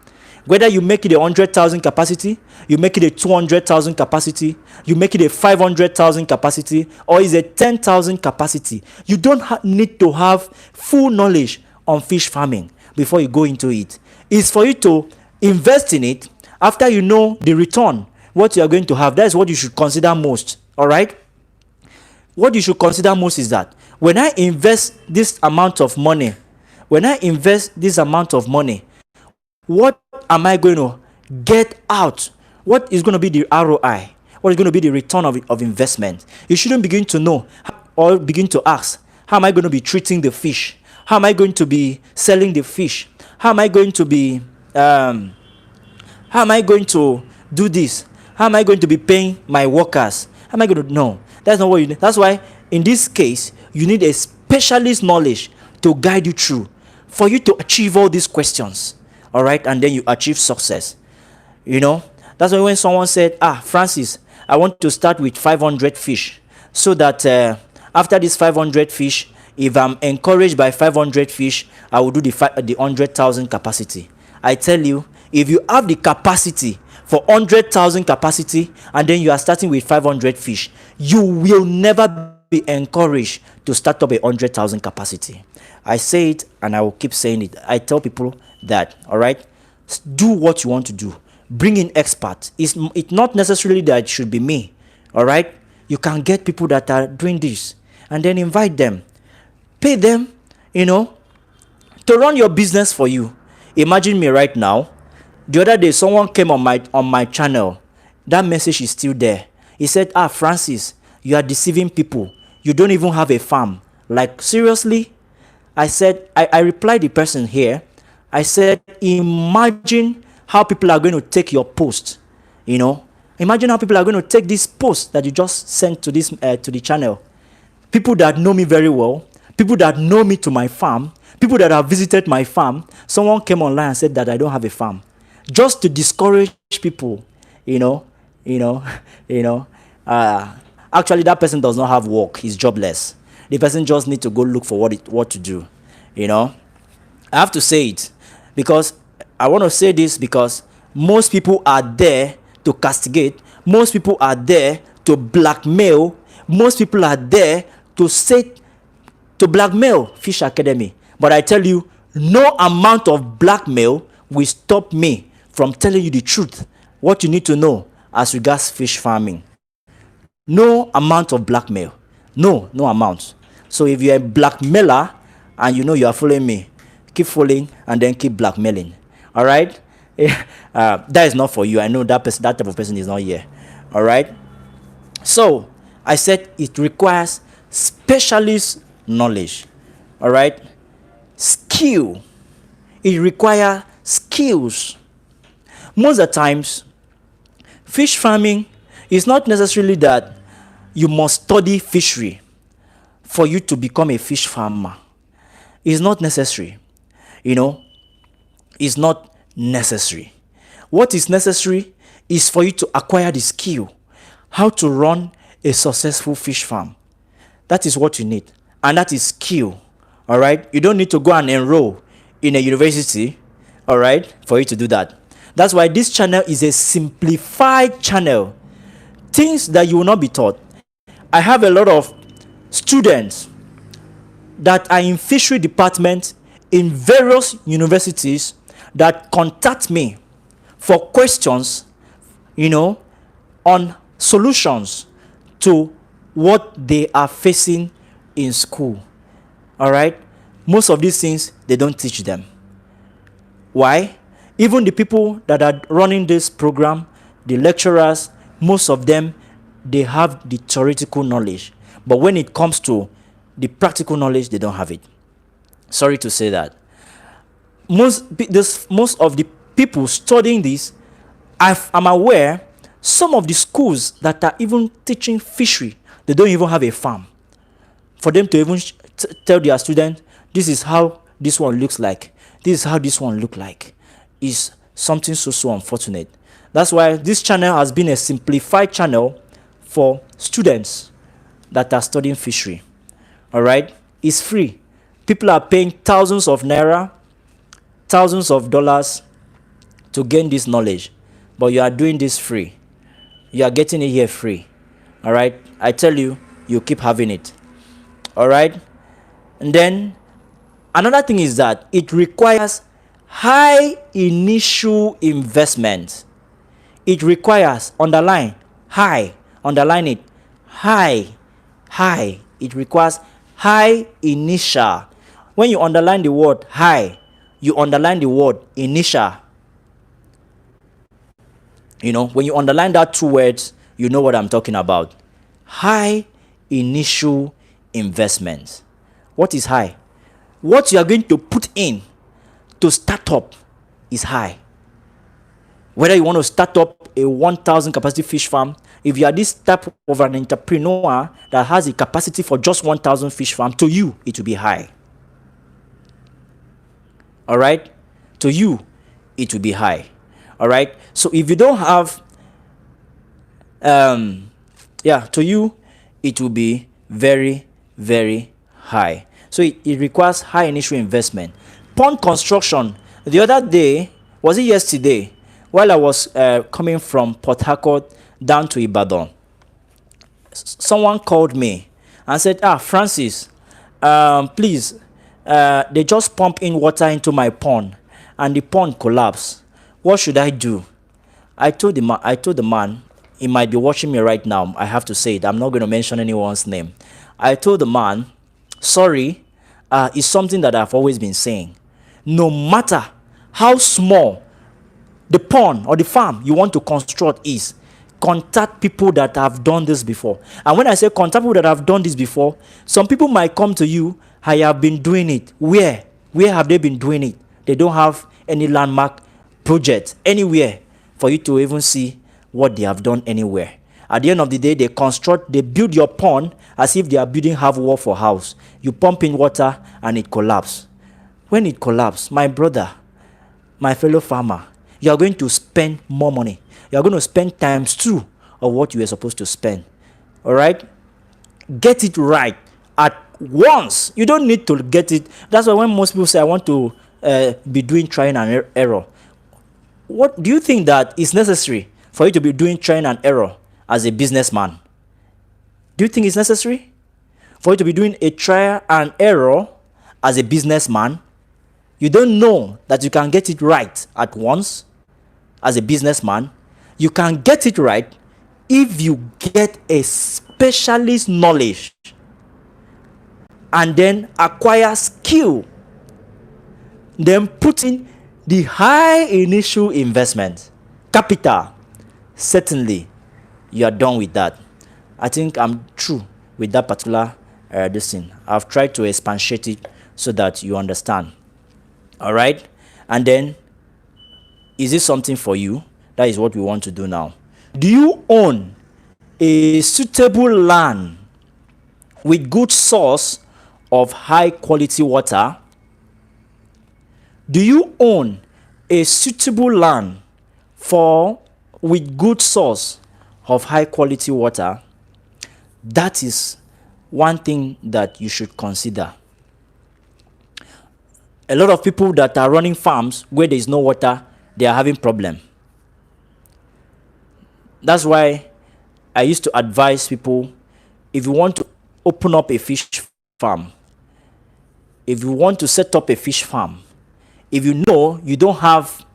Whether you make it a 100,000 capacity, you make it a 200,000 capacity, you make it a 500,000 capacity, or is a 10,000 capacity, you don't need to have full knowledge on fish farming before you go into it. It's for you to invest in it after you know the return, what you are going to have. That is what you should consider most. All right? What you should consider most is that when I invest this amount of money, what am I going to get out? What is going to be the ROI? What is going to be the return of investment? You shouldn't begin to know or begin to ask, how am I going to be treating the fish? How am I going to be selling the fish? How am I going to be how am I going to do this? How am I going to be paying my workers? How am I going to know? That's not what you need. That's why in this case you need a specialist knowledge to guide you through for you to achieve all these questions. All right, and then you achieve success. That's why when someone said, Francis, I want to start with 500 fish, so that after this 500 fish, if I'm encouraged by 500 fish, I will do the 100,000 capacity. I tell you, if you have the capacity for 100,000 capacity and then you are starting with 500 fish, you will never be encouraged to start up a 100,000 capacity. I say it and I will keep saying it. I tell people that, all right, do what you want to do, bring in experts. It's not necessarily that it should be me. All right, you can get people that are doing this and then invite them, pay them, to run your business for you. Imagine me right now. The other day, someone came on my channel. That message is still there. He said, Francis, you are deceiving people. You don't even have a farm. Like, seriously? I said, I replied the person here. I said, imagine how people are going to take your post. Imagine how people are going to take this post that you just sent to the channel. People that know me very well, people that know me to my farm, people that have visited my farm. Someone came online and said that I don't have a farm, just to discourage people. Actually, that person does not have work. He's jobless. The person just need to go look for what to do. I have to say it because I want to say this because most people are there to castigate. Most people are there to blackmail. Most people are there to blackmail Fish Academy. But I tell you, no amount of blackmail will stop me from telling you the truth, what you need to know as regards fish farming. No amount of blackmail. No amount. So if you're a blackmailer and you are following me, keep following and then keep blackmailing. All right? That is not for you. I know that type of person is not here. All right? So I said it requires specialist knowledge. All right? Skill. It requires skills. Most of the times, fish farming is not necessarily that you must study fishery for you to become a fish farmer. It's not necessary. It's not necessary. What is necessary is for you to acquire the skill, how to run a successful fish farm. That is what you need. And that is skill. All right? You don't need to go and enroll in a university, all right, for you to do that. That's why this channel is a simplified channel. Things that you will not be taught. I have a lot of students that are in fishery department in various universities that contact me for questions, on solutions to what they are facing in school. All right? Most of these things, they don't teach them. Why? Even the people that are running this program, the lecturers, most of them, they have the theoretical knowledge. But when it comes to the practical knowledge, they don't have it. Sorry to say that. Most of the people studying this, I'm aware, some of the schools that are even teaching fishery, they don't even have a farm. For them to even tell their students, this is how this one looks like. This is how this one looks like. Is something so unfortunate. That's why this channel has been a simplified channel for students that are studying fishery. All right? It's free. People are paying thousands of naira, thousands of dollars to gain this knowledge. But you are doing this free. You are getting it here free. All right? I tell you, you keep having it. All right? And then another thing is that it requires high initial investment. It requires, underline it, high. It requires high initial. When you underline the word high, you underline the word initial. When you underline that two words, you know what I'm talking about. High initial investment. What is high? What you are going to put in to start up is high. Whether you want to start up a 1,000 capacity fish farm, if you are this type of an entrepreneur that has a capacity for just 1,000 fish farm, to you, it will be high. All right? To you, it will be high. All right? So if you don't have, to you, it will be very, very high. So it requires high initial investment. Pond construction. The other day, was it yesterday, while I was coming from Port Harcourt down to Ibadan, someone called me and said, Francis, please, they just pump in water into my pond and the pond collapsed. What should I do? I told the man, he might be watching me right now. I have to say it. I'm not going to mention anyone's name. I told the man, sorry, it's something that I've always been saying. No matter how small the pond or the farm you want to construct is, contact people that have done this before. And when I say contact people that have done this before, some people might come to you, I have been doing it. Where have they been doing it? They don't have any landmark project anywhere for you to even see what they have done anywhere. At the end of the day, they build your pond as if they are building half wall for house. You pump in water and it collapses. When it collapses, my brother, my fellow farmer, you are going to spend more money. You are going to spend times 2 of what you were supposed to spend. All right? Get it right at once. You don't need to get it. That's why when most people say, I want to be doing trying and error. What do you think that is necessary for you to be doing trying and error as a businessman? Do you think it's necessary for you to be doing a trial and error as a businessman? You don't know that you can get it right at once as a businessman. You can get it right if you get a specialist knowledge and then acquire skill, then put in the high initial investment capital. Certainly you are done with that. I think I'm true with that particular this thing. I've tried to expatiate it so that you understand. All right? And then, is this something for you? That is what we want to do now. Do you own a suitable land with good source of high quality water? Do you own a suitable land with good source of high quality water? That is one thing that you should consider. A lot of people that are running farms where there is no water, they are having problem. That's why I used to advise people, if you want to open up a fish farm, if you want to set up a fish farm, if you know you don't have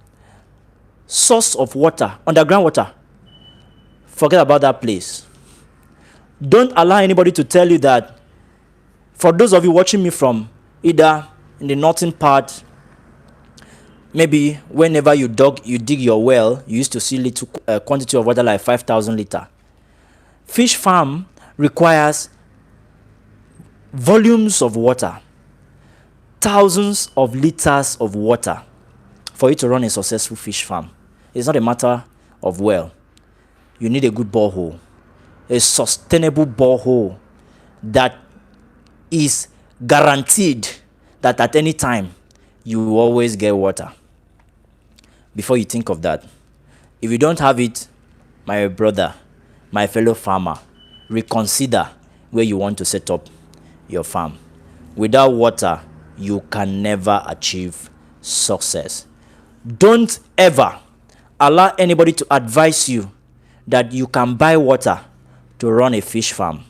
source of water, underground water, forget about that place. Don't allow anybody to tell you that. For those of you watching me from either in the northern part, maybe whenever you dig your well, you used to see little quantity of water like 5,000 liters. Fish farm requires volumes of water, thousands of liters of water for you to run a successful fish farm. It's not a matter of well. You need a good borehole, a sustainable borehole that is guaranteed that at any time you will always get water. Before you think of that, if you don't have it, my brother, my fellow farmer, reconsider where you want to set up your farm. Without water, you can never achieve success. Don't ever allow anybody to advise you that you can buy water to run a fish farm.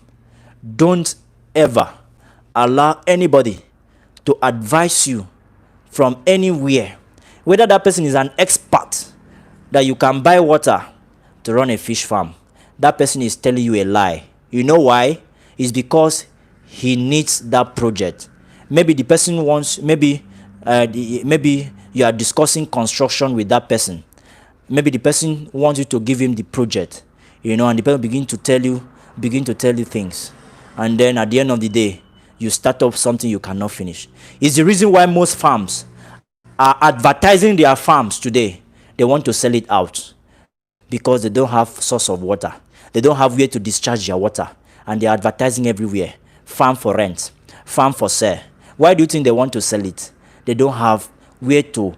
Don't ever allow anybody to advise you from anywhere, whether that person is an expert, that you can buy water to run a fish farm. That person is telling you a lie. You know why? It's because he needs that project. Maybe the person wants, maybe you are discussing construction with that person. Maybe the person wants you to give him the project, and the person begin to tell you things. And then at the end of the day, you start up something you cannot finish. It's the reason why most farms are advertising their farms today. They want to sell it out because they don't have source of water. They don't have where to discharge their water. And they're advertising everywhere. Farm for rent, farm for sale. Why do you think they want to sell it? They don't have where to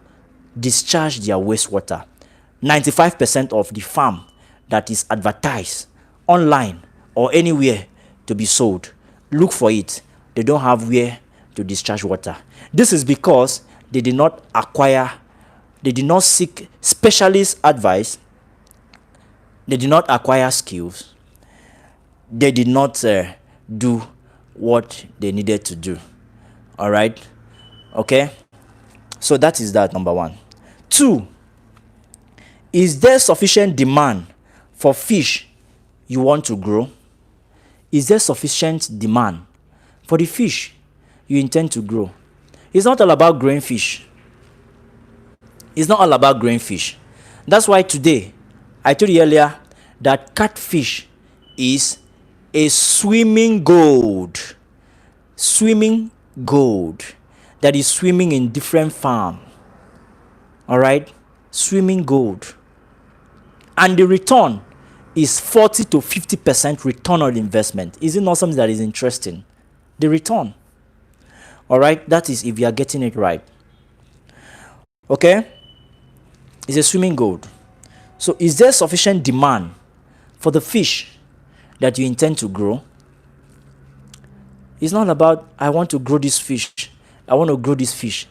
discharge their wastewater. 95% of the farm that is advertised online or anywhere to be sold, look for it. They don't have where to discharge water. This is because they did not seek specialist advice. They did not acquire skills. They did not do what they needed to do. All right? Okay? So that is that, number one. Two, Is there sufficient demand for fish you want to grow? Is there sufficient demand for the fish you intend to grow? It's not all about growing fish. It's not all about growing fish. That's why today, I told you earlier that catfish is a swimming gold. Swimming gold that is swimming in different farm. All right? Swimming gold. And the return is 40 to 50% return on investment. Is it not something that is interesting? The return. All right? That is if you are getting it right. Okay? It's a swimming gold. So is there sufficient demand for the fish that you intend to grow? It's not about, I want to grow this fish. I want to grow this fish.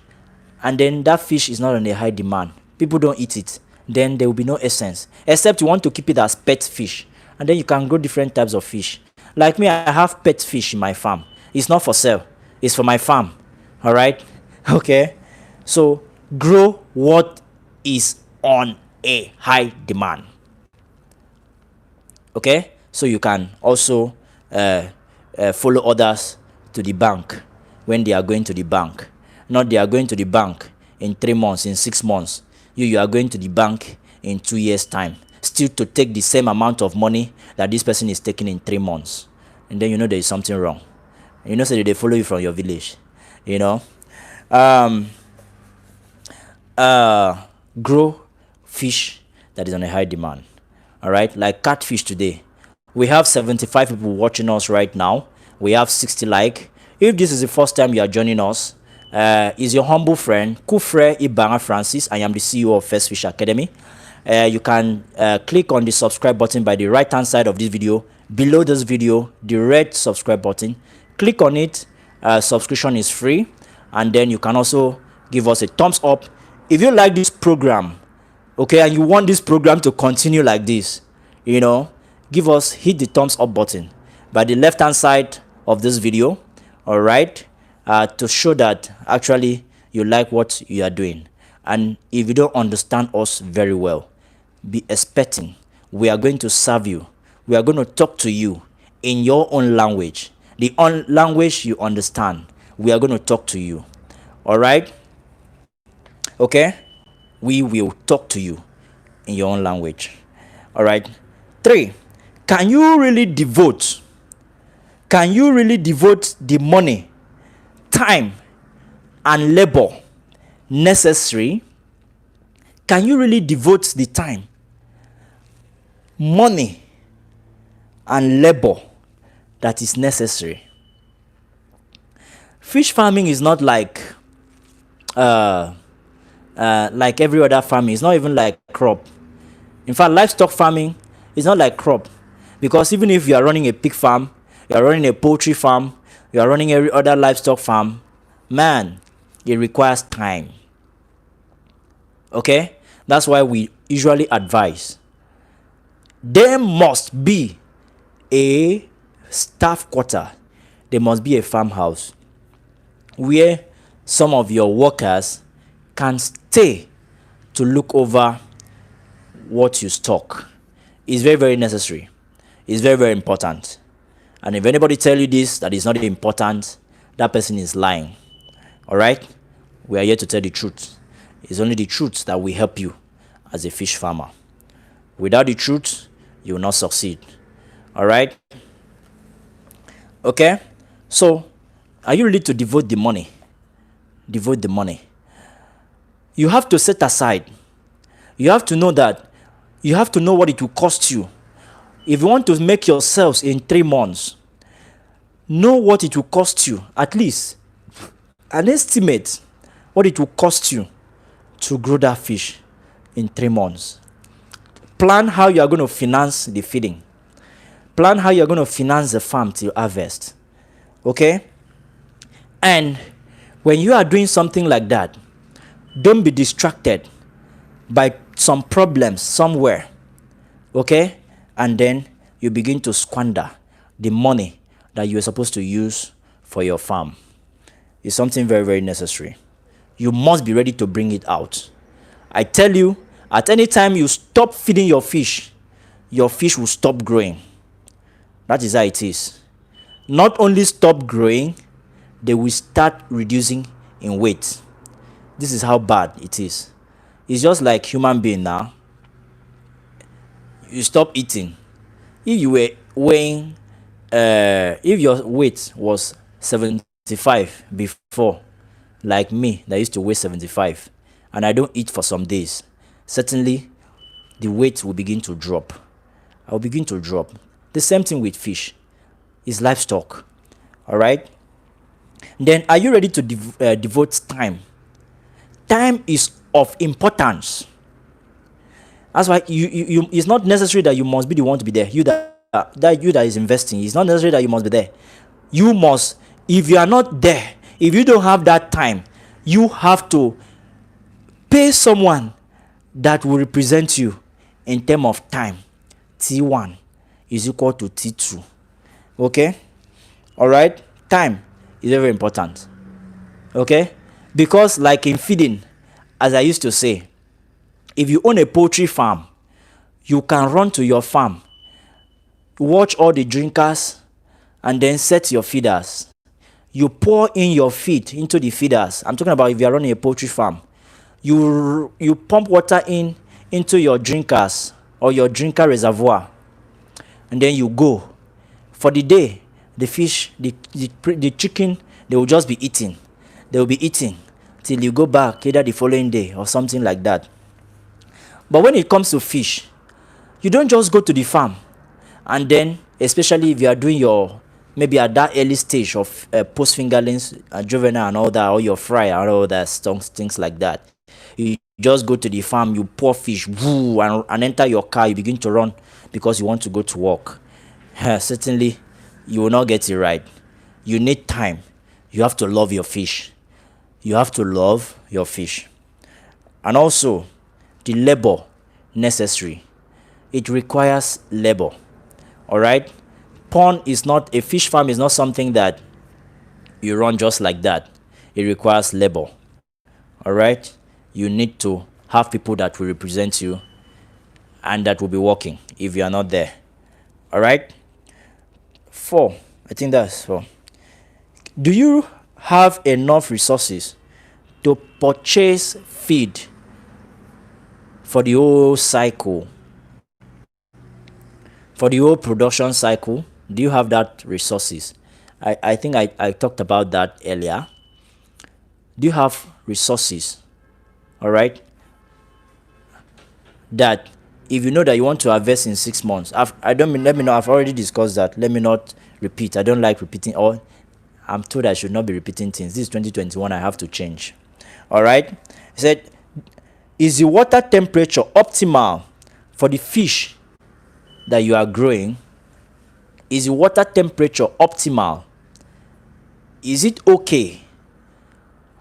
And then that fish is not on a high demand. People don't eat it. Then there will be no essence. Except you want to keep it as pet fish. And then you can grow different types of fish. Like me, I have pet fish in my farm. It's not for sale. It's for my farm. All right? Okay? So grow what is on a high demand. Okay? So you can also follow others to the bank when they are going to the bank. Not they are going to the bank in 3 months, in 6 months. You are going to the bank in 2 years' time. Still to take the same amount of money that this person is taking in 3 months. And then you know there is something wrong. You know, so they follow you from your village. You know? Grow fish that is on a high demand. All right? Like catfish today. We have 75 people watching us right now. We have 60 like. If this is the first time you are joining us, is your humble friend, Kufre Ibanga Francis. I am the CEO of First Fish Academy. You can click on the subscribe button by the right hand side of this video. Below this video, the red subscribe button. Click on it. Subscription is free. And then you can also give us a thumbs up if you like this program, okay, and you want this program to continue like this. You know, hit the thumbs up button by the left hand side of this video. All right, to show that actually you like what you are doing. And if you don't understand us very well, be expecting we are going to serve you. We are going to talk to you in your own language, the language you understand. We are going to talk to you. All right, okay, we will talk to you in your own language. All right. 3, can you really devote the money, time, and labor necessary? Can you really devote the time, money, and labor that is necessary? Fish farming is not like every other farming. It's not even like crop. In fact, livestock farming is not like crop, because even if you are running a pig farm, you are running a poultry farm, you are running every other livestock farm, man, it requires time. Okay? That's why we usually advise there must be a staff quarter. There must be a farmhouse where some of your workers can stay to look over what you stock. It's very, very necessary. It's very, very important. And if anybody tell you this, that is not important, that person is lying. All right? We are here to tell the truth. It's only the truth that will help you as a fish farmer. Without the truth, you will not succeed. All right? Okay? So, are you ready to devote the money? Devote the money. You have to set aside. You have to know that. You have to know what it will cost you. If you want to make yourselves in 3 months, know what it will cost you. At least an estimate what it will cost you to grow that fish in 3 months. Plan how you are going to finance the feeding. Plan how you are going to finance the farm till harvest. Okay? And when you are doing something like that, don't be distracted by some problems somewhere. Okay? And then you begin to squander the money that you are supposed to use for your farm. It's something very, very necessary. You must be ready to bring it out. I tell you, At any time you stop feeding your fish will stop growing. That is how it is. Not only stop growing, they will start reducing in weight. This is how bad it is. It's just like human being now. You stop eating. If you were weighing, if your weight was 75 before, like me, that used to weigh 75, and I don't eat for some days, certainly the weight will begin to drop. I will begin to drop. The same thing with fish. It's livestock. All right. Then, are you ready to devote time? Time is of importance. That's why you it's not necessary that you must be the one to be there. You that is investing. It's not necessary that you must be there. You must. If you are not there, if you don't have that time, you have to pay someone that will represent you in terms of time. T1 is equal to T2. Okay? All right? Time is very important. Okay? Because like in feeding, as I used to say, if you own a poultry farm, you can run to your farm, watch all the drinkers, and then set your feeders. You pour in your feed into the feeders. I'm talking about if you are running a poultry farm. You pump water into your drinkers or your drinker reservoir, and then you go. For the day, the fish, the chicken, they will just be eating. They will be eating till you go back either the following day or something like that. But when it comes to fish, you don't just go to the farm and then, especially if you are doing your, maybe at that early stage of post fingerlings, juvenile and all that, or your fry and all that, things like that. You just go to the farm, you pour fish, woo, and enter your car, you begin to run because you want to go to work. Certainly, you will not get it right. You need time. You have to love your fish. You have to love your fish. And also, the labor necessary. It requires labor. All right? A fish farm is not something that you run just like that. It requires labor. All right? You need to have people that will represent you and that will be working if you are not there. All right? 4. I think that's 4. Do you have enough resources to purchase feed for the whole cycle? For the whole production cycle, do you have that resources? I think I talked about that earlier. Do you have resources? All right. That if you know that you want to harvest in 6 months, let me know. I've already discussed that. Let me not repeat. I don't like repeating. Or I'm told I should not be repeating things. This is 2021. I have to change. All right. He said, is the water temperature optimal for the fish that you are growing? Is the water temperature optimal? Is it okay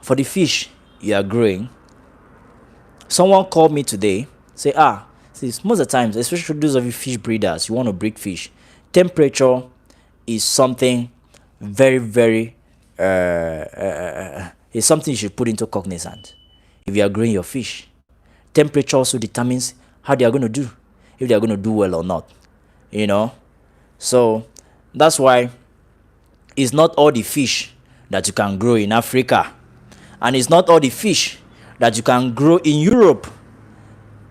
for the fish you are growing? Someone called me today, say, most of the times, especially those of you fish breeders, you want to breed fish, temperature is something very, very, is something you should put into cognizance if you are growing your fish. Temperature also determines how they are going to do, if they are going to do well or not, So that's why it's not all the fish that you can grow in Africa, and it's not all the fish that you can grow in Europe.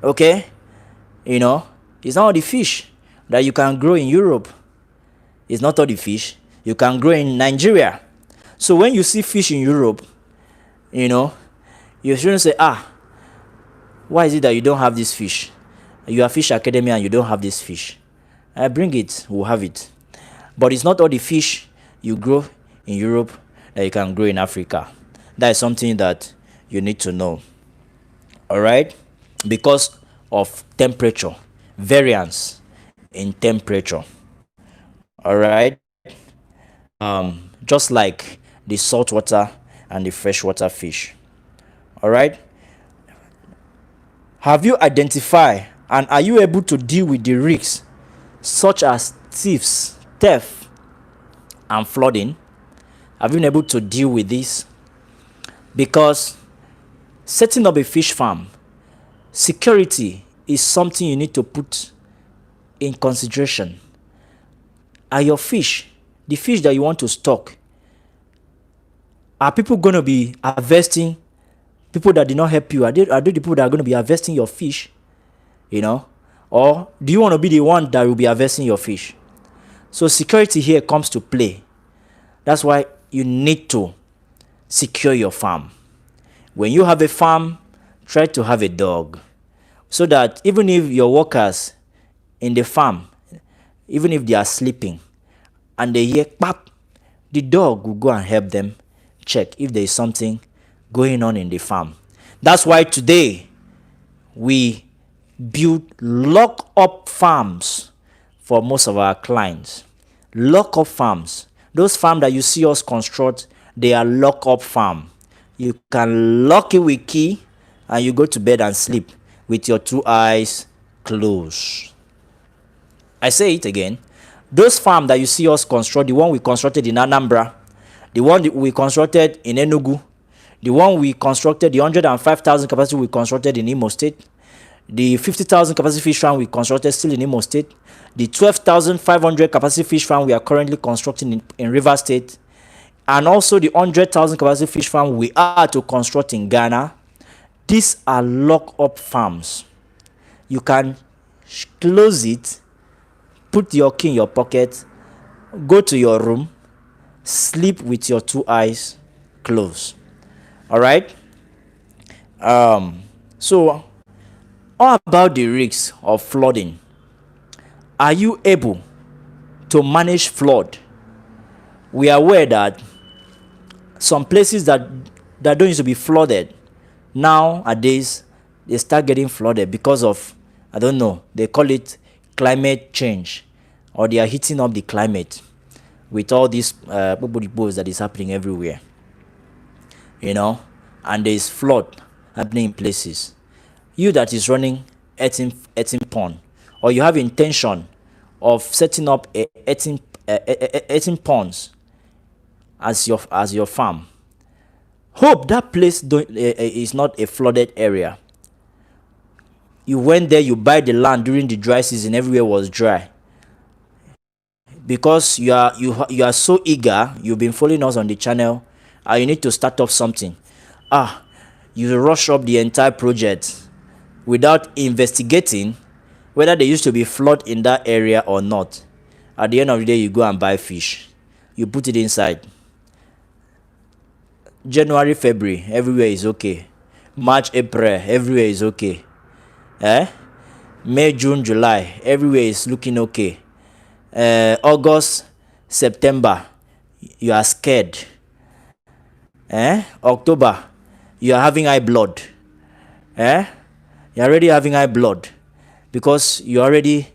Okay? It's not all the fish that you can grow in Europe. It's not all the fish you can grow in Nigeria. So when you see fish in Europe, you shouldn't say, why is it that you don't have this fish? You are Fish Academy and you don't have this fish. Bring it, we'll have it. But it's not all the fish you grow in Europe that you can grow in Africa. That is something that you need to know. All right? Because of temperature, variance in temperature. All right? Just like the saltwater and the freshwater fish. All right? Have you identified and are you able to deal with the risks such as theft, and flooding? Have you been able to deal with this? Because setting up a fish farm, security is something you need to put in consideration. Are your fish, the fish that you want to stock, are people going to be harvesting people that did not help you? Are they the people that are going to be harvesting your fish? You know? Or do you want to be the one that will be harvesting your fish? So security here comes to play. That's why you need to secure your farm. When you have a farm, try to have a dog, so that even if your workers in the farm, even if they are sleeping and they hear pap, the dog will go and help them check if there is something going on in the farm. That's why today we build lock-up farms for most of our clients. Lock-up farms. Those farms that you see us construct, they are lock-up farm. You can lock it with key and you go to bed and sleep with your 2 eyes closed. I say it again. Those farms that you see us construct, the one we constructed in Anambra, the one that we constructed in Enugu, the one we constructed, the 105,000 capacity we constructed in Imo State, the 50,000 capacity fish farm we constructed still in Imo State, the 12,500 capacity fish farm we are currently constructing in River State, and also the 100,000 capacity fish farm we are to construct in Ghana. These are lock-up farms. You can close it, put your key in your pocket, go to your room, sleep with your 2 eyes closed. All right? So, how about the risks of flooding? Are you able to manage flood? We are aware that some places that don't used to be flooded, nowadays they start getting flooded because of, I don't know, they call it climate change, or they are heating up the climate with all these that is happening everywhere, you know, and there is flood happening in places. You that is running 18 pond, or you have intention of setting up 18 ponds as your farm, hope that place is not a flooded area. You went there, you buy the land during the dry season, everywhere was dry. Because you are so eager, you've been following us on the channel, and you need to start up something. You rush up the entire project without investigating whether there used to be flood in that area or not. At the end of the day, you go and buy fish, you put it inside. January, February, everywhere is okay. March, April, everywhere is okay. May, June, July, everywhere is looking okay. August, September, you are scared. October, you are having high blood. You're already having high blood because you already,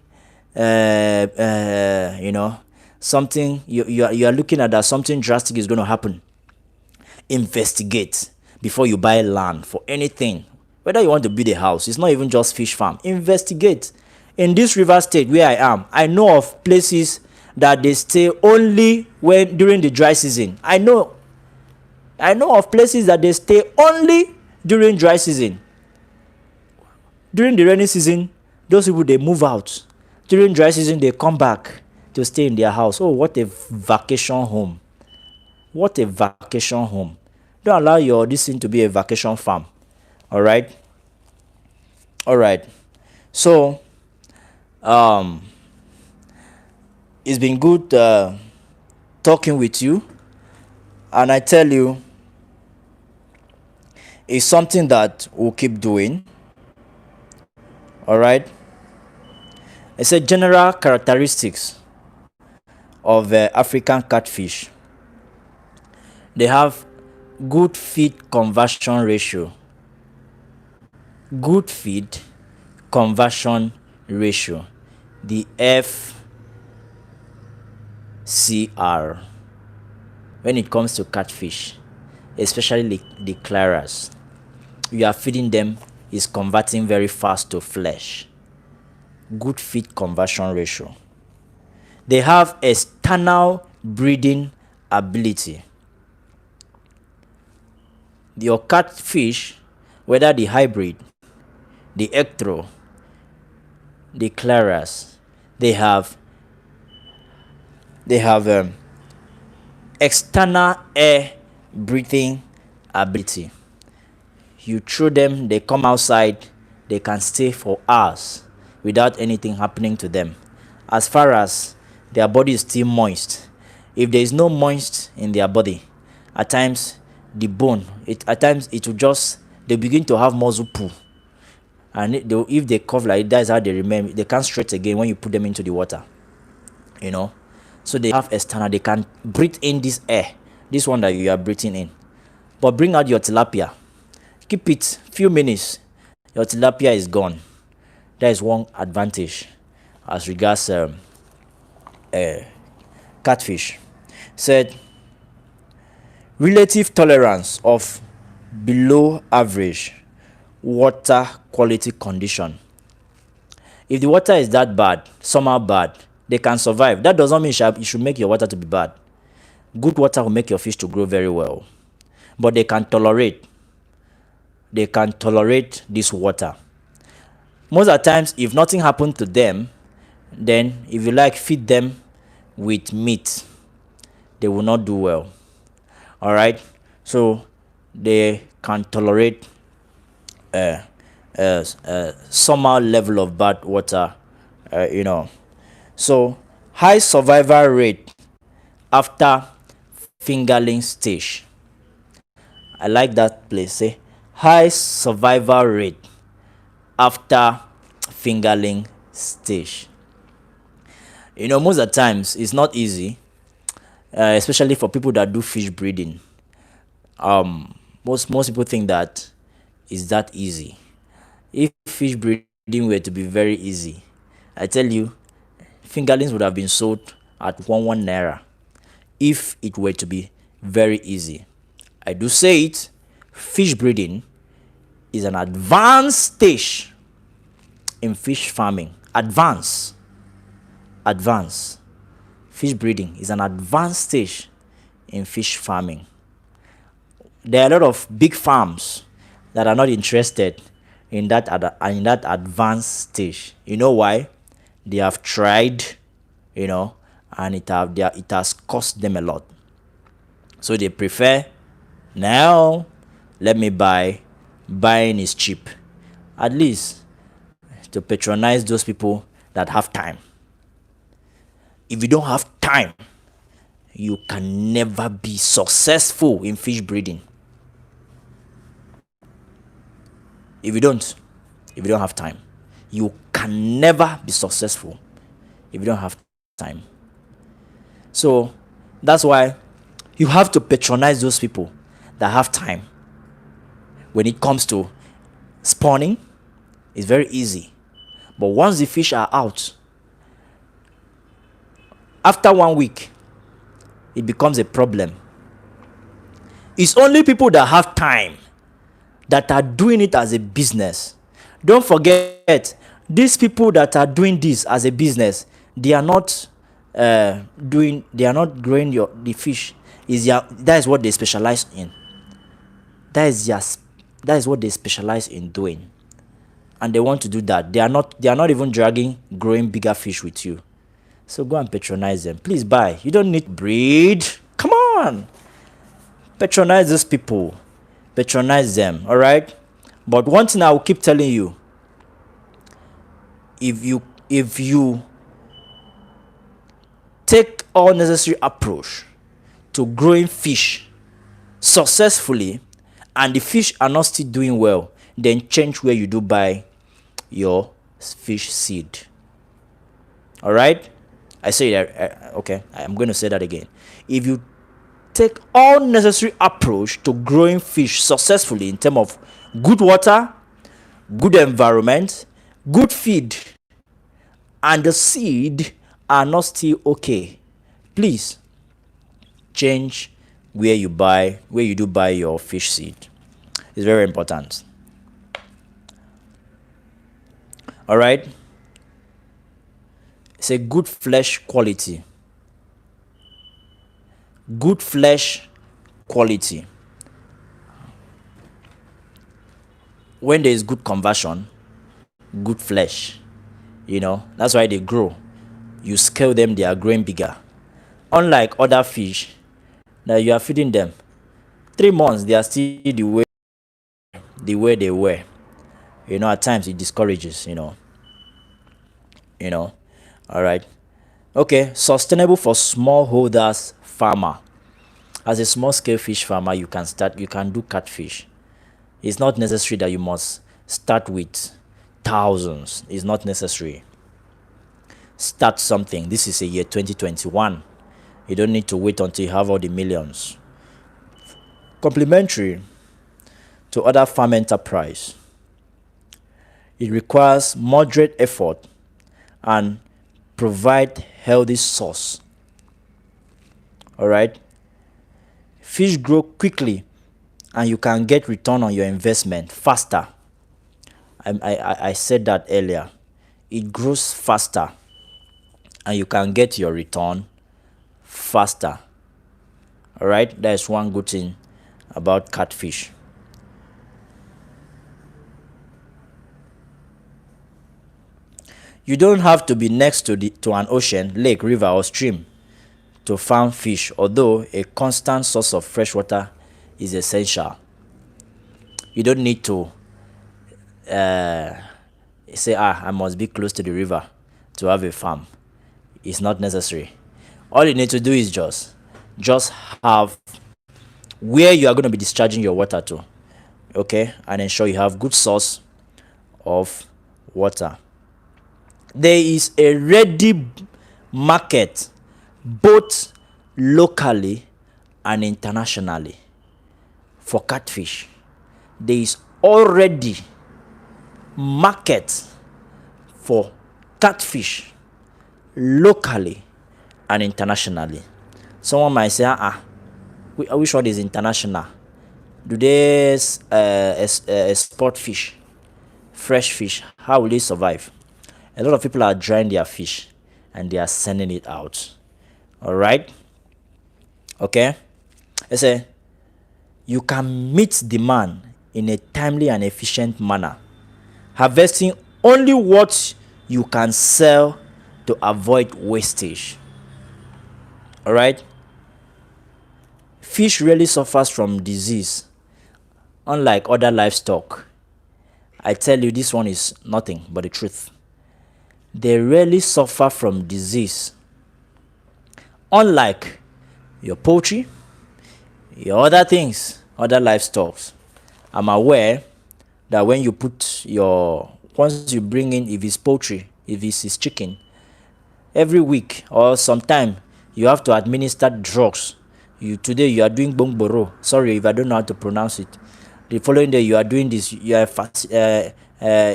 something, you are looking at that something drastic is going to happen. Investigate before you buy land for anything. Whether you want to build a house, it's not even just fish farm. Investigate. In this River State where I am, I know of places that they stay only during the dry season. I know of places that they stay only during dry season. During the rainy season, those people, they move out. During dry season, they come back to stay in their house. Oh, what a vacation home. What a vacation home. Don't allow this thing to be a vacation farm. All right. So, it's been good talking with you, and I tell you, it's something that we'll keep doing. All right. It's a general characteristics of African catfish. They have good feed conversion ratio. Good feed conversion ratio, the FCR, when it comes to catfish, especially the claras. You are feeding them, is converting very fast to flesh. Good feed conversion ratio. They have external breeding ability. Your catfish, whether the hybrid, the ectro, the claras, they have external air breathing ability. You throw them, they come outside, they can stay for hours without anything happening to them. As far as their body is still moist, if there is no moist in their body, at times the bone, at times it will just, they begin to have muscle pull, and if they cough like that, is how they remain. They can't stretch again when you put them into the water, you know. So they have external, they can breathe in this air, this one that you are breathing in. But bring out your tilapia, keep it few minutes, your tilapia is gone. That is one advantage as regards catfish. Said relative tolerance of below average water quality condition. If the water is that bad, somehow bad, they can survive. That does not mean you should make your water to be bad. Good water will make your fish to grow very well, but they can tolerate this water. Most of the times, if nothing happened to them, then if you like feed them with meat, they will not do well. All right, so they can tolerate somehow level of bad water, you know. So high survival rate after fingerling stage. I like that place. Say high survival rate after fingerling stage. You know, most of the times it's not easy, especially for people that do fish breeding. Most people think that is that easy. If fish breeding were to be very easy, I tell you, fingerlings would have been sold at 1 naira. If it were to be very easy, I do say it, fish breeding is an advanced stage in fish farming. Advanced fish breeding is an advanced stage in fish farming. There are a lot of big farms that are not interested in that advanced stage. You know why? They have tried, you know, and it has cost them a lot. So they prefer, now let me buying is cheap, at least to patronize those people that have time. If you don't have time, you can never be successful in fish breeding. If you don't have time, you can never be successful if you don't have time. So that's why you have to patronize those people that have time. When it comes to spawning, it's very easy. But once the fish are out, after 1 week, it becomes a problem. It's only people that have time that are doing it as a business. Don't forget, these people that are doing this as a business, they are not growing the fish. That is what they specialize in. That is what they specialize in doing, and they want to do that. They are not even dragging growing bigger fish with you. So go and patronize them. Please buy. You don't need to breed. Come on, patronize these people. Patronize them. All right. But one thing I will keep telling you: if you take all necessary approach to growing fish successfully, and the fish are not still doing well, then change where you do buy your fish seed. All right, I say that. Okay, I'm going to say that again. If you take all necessary approach to growing fish successfully in terms of good water, good environment, good feed, and the seed are not still okay, please change where you do buy your fish seed. It's very important. All right, it's a good flesh quality. Good flesh quality. When there is good conversion, good flesh. You know, that's why they grow. You scale them, they are growing bigger. Unlike other fish that you are feeding them, 3 months they are still the way they were. You know, at times it discourages. You know. All right. Okay, sustainable for smallholders farmer. As a small scale fish farmer, you can do catfish. It's not necessary that you must start with thousands. It's not necessary. Start something. This is a year 2021. You don't need to wait until you have all the millions. Complementary to other farm enterprise. It requires moderate effort and provide healthy source. All right. Fish grow quickly and you can get return on your investment faster. I said that earlier. It grows faster and you can get your return faster. All right. That is one good thing about catfish. You don't have to be next to an ocean, lake, river, or stream to farm fish, although a constant source of fresh water is essential. You don't need to say, I must be close to the river to have a farm. It's not necessary. All you need to do is just have where you are going to be discharging your water to, okay, and ensure you have good source of water. There is a ready market both locally and internationally for catfish. There is already market for catfish locally and internationally. Someone might say, which one is international? Do they export fish, fresh fish? How will they survive? A lot of people are drying their fish and they are sending it out. All right. Okay. I say you can meet demand in a timely and efficient manner, harvesting only what you can sell to avoid wastage. All right. Fish really suffers from disease, unlike other livestock. I tell you, this one is nothing but the truth. They rarely suffer from disease, unlike your poultry, your other things, other livestock. I'm aware that when you once you bring in, if it's poultry, if it's chicken, every week or sometime you have to administer drugs. Today you are doing bongboro. Sorry if I don't know how to pronounce it. The following day you are doing this. You are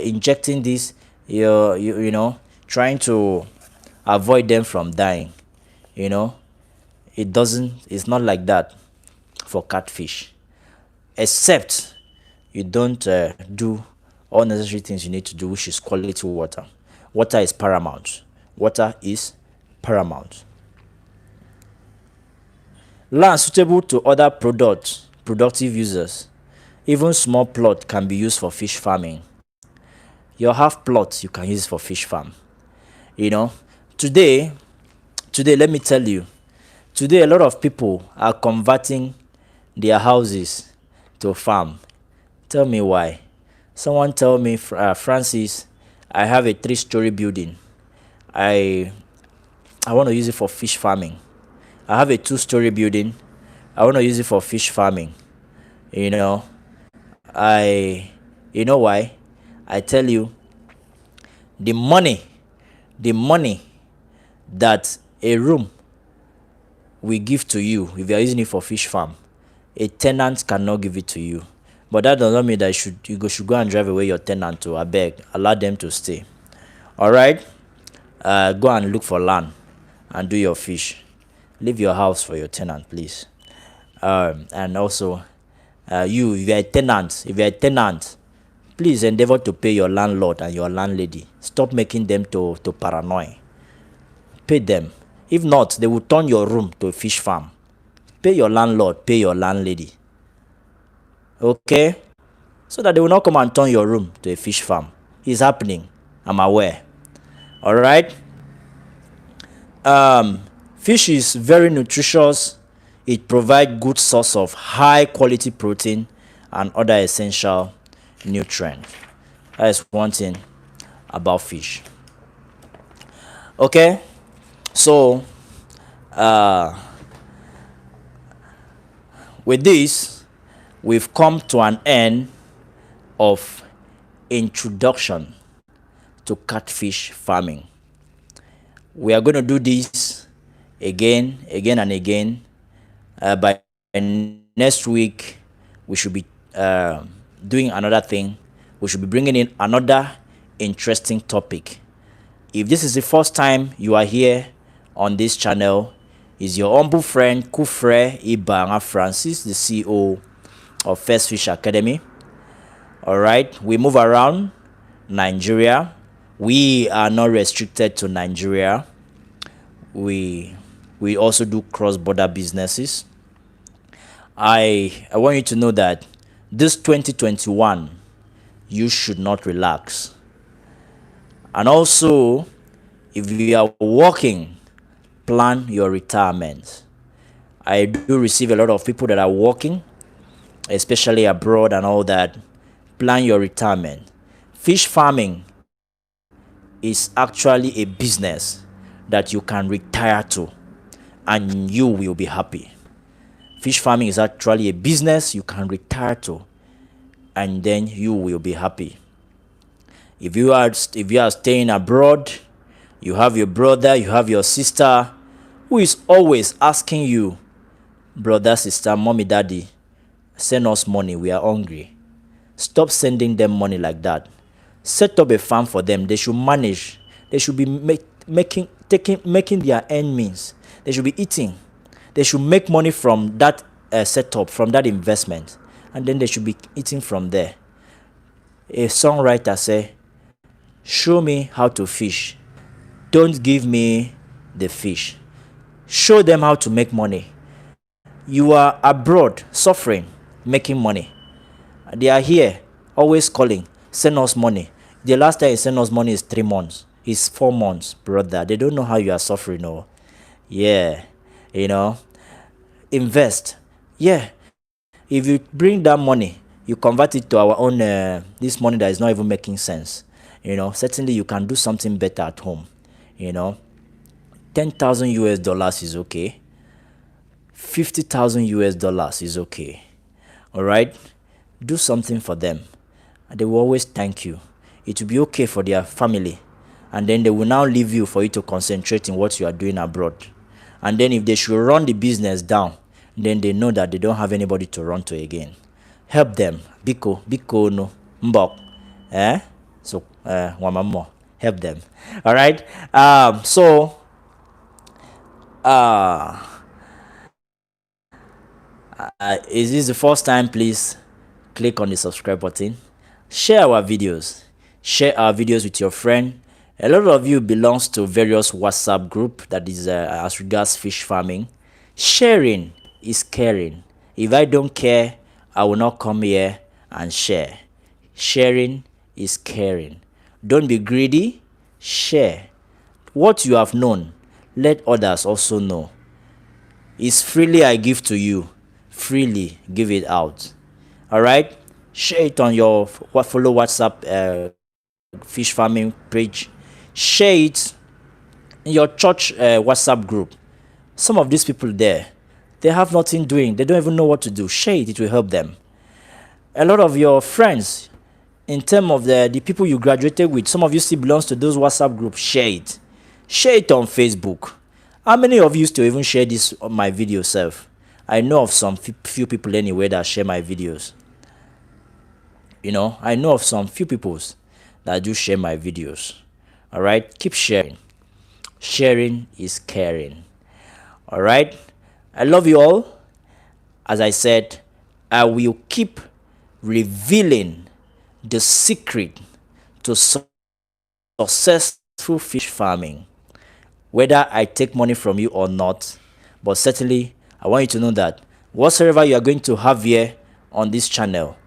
injecting this. You know, trying to avoid them from dying. You know, it's not like that for catfish, except you don't do all necessary things you need to do, which is quality water. Water is paramount. Water is paramount. Land suitable to other productive users. Even small plot can be used for fish farming. Your half plot you can use for fish farm. You know, today, let me tell you, today a lot of people are converting their houses to farm. Tell me why. Someone tell me, Francis, I have a 3-story building. I want to use it for fish farming. I have a 2-story building. I want to use it for fish farming. You know, you know why? I tell you, the money that a room we give to you, if you are using it for fish farm, a tenant cannot give it to you. But that does not mean that you should go and drive away your tenant to beg. Allow them to stay. All right. Go and look for land and do your fish. Leave your house for your tenant, please. And also, if you're a tenant, please endeavor to pay your landlord and your landlady. Stop making them to paranoid. Pay them. If not, they will turn your room to a fish farm. Pay your landlord, pay your landlady. Okay? So that they will not come and turn your room to a fish farm. is happening. I'm aware. All right. Fish is very nutritious. It provides good source of high quality protein and other essential nutrients. That is one thing about fish. Okay, so with this, we've come to an end of introduction to catfish farming. We are going to do this again and again. By next week, we should be doing another thing. We should be bringing in another interesting topic. If this is the first time you are here on this channel, is your humble friend Kufre Ibanga Francis, the CEO of First Fish Academy. All right, we move around Nigeria. We are not restricted to Nigeria. We also do cross-border businesses. I want you to know that this 2021, you should not relax. And also, if you are working, plan your retirement. I do receive a lot of people that are working, especially abroad and all that. Plan your retirement. Fish farming is actually a business that you can retire to and you will be happy. Fish farming is actually a business you can retire to and then you will be happy. If you are staying abroad, you have your brother, you have your sister who is always asking you, brother, sister, mommy, daddy, send us money, we are hungry. Stop sending them money like that. Set up a farm for them. They should manage. They should be making their earn means. They should be eating. They should make money from that setup, from that investment, and then they should be eating from there. A songwriter say, show me how to fish. Don't give me the fish. Show them how to make money. You are abroad, suffering, making money. They are here, always calling, send us money. The last time you send us money is 3 months. It's 4 months, brother. They don't know how you are suffering, no. Yeah, invest. Yeah, if you bring that money, you convert it to our own, this money that is not even making sense. Certainly you can do something better at home. 10,000 US dollars is okay. 50,000 US dollars is okay. All right, do something for them. They will always thank you. It will be okay for their family, and then they will now leave you for you to concentrate in what you are doing abroad. And then if they should run the business down, then they know that they don't have anybody to run to again. Help them. Biko no mbok. So one more. Help them. All right. Is this the first time? Please click on the subscribe button. Share our videos. Share our videos with your friend. A lot of you belongs to various WhatsApp group that is as regards fish farming. Sharing is caring. If I don't care, I will not come here and share. Sharing is caring. Don't be greedy. Share. What you have known, let others also know. It's freely I give to you. Freely give it out. All right? Share it on your follow WhatsApp fish farming page. Share it in your church WhatsApp group. Some of these people there, they have nothing doing. They don't even know what to do. Share it. It will help them. A lot of your friends, in terms of the people you graduated with, some of you still belongs to those WhatsApp groups. Share it. Share it on Facebook. How many of you still even share this on my video self? I know of some few people anyway that share my videos. I know of some few people that do share my videos. All right, keep sharing. Sharing is caring. All right, I love you all. As I said, I will keep revealing the secret to successful fish farming, whether I take money from you or not. But certainly, I want you to know that whatsoever you are going to have here on this channel,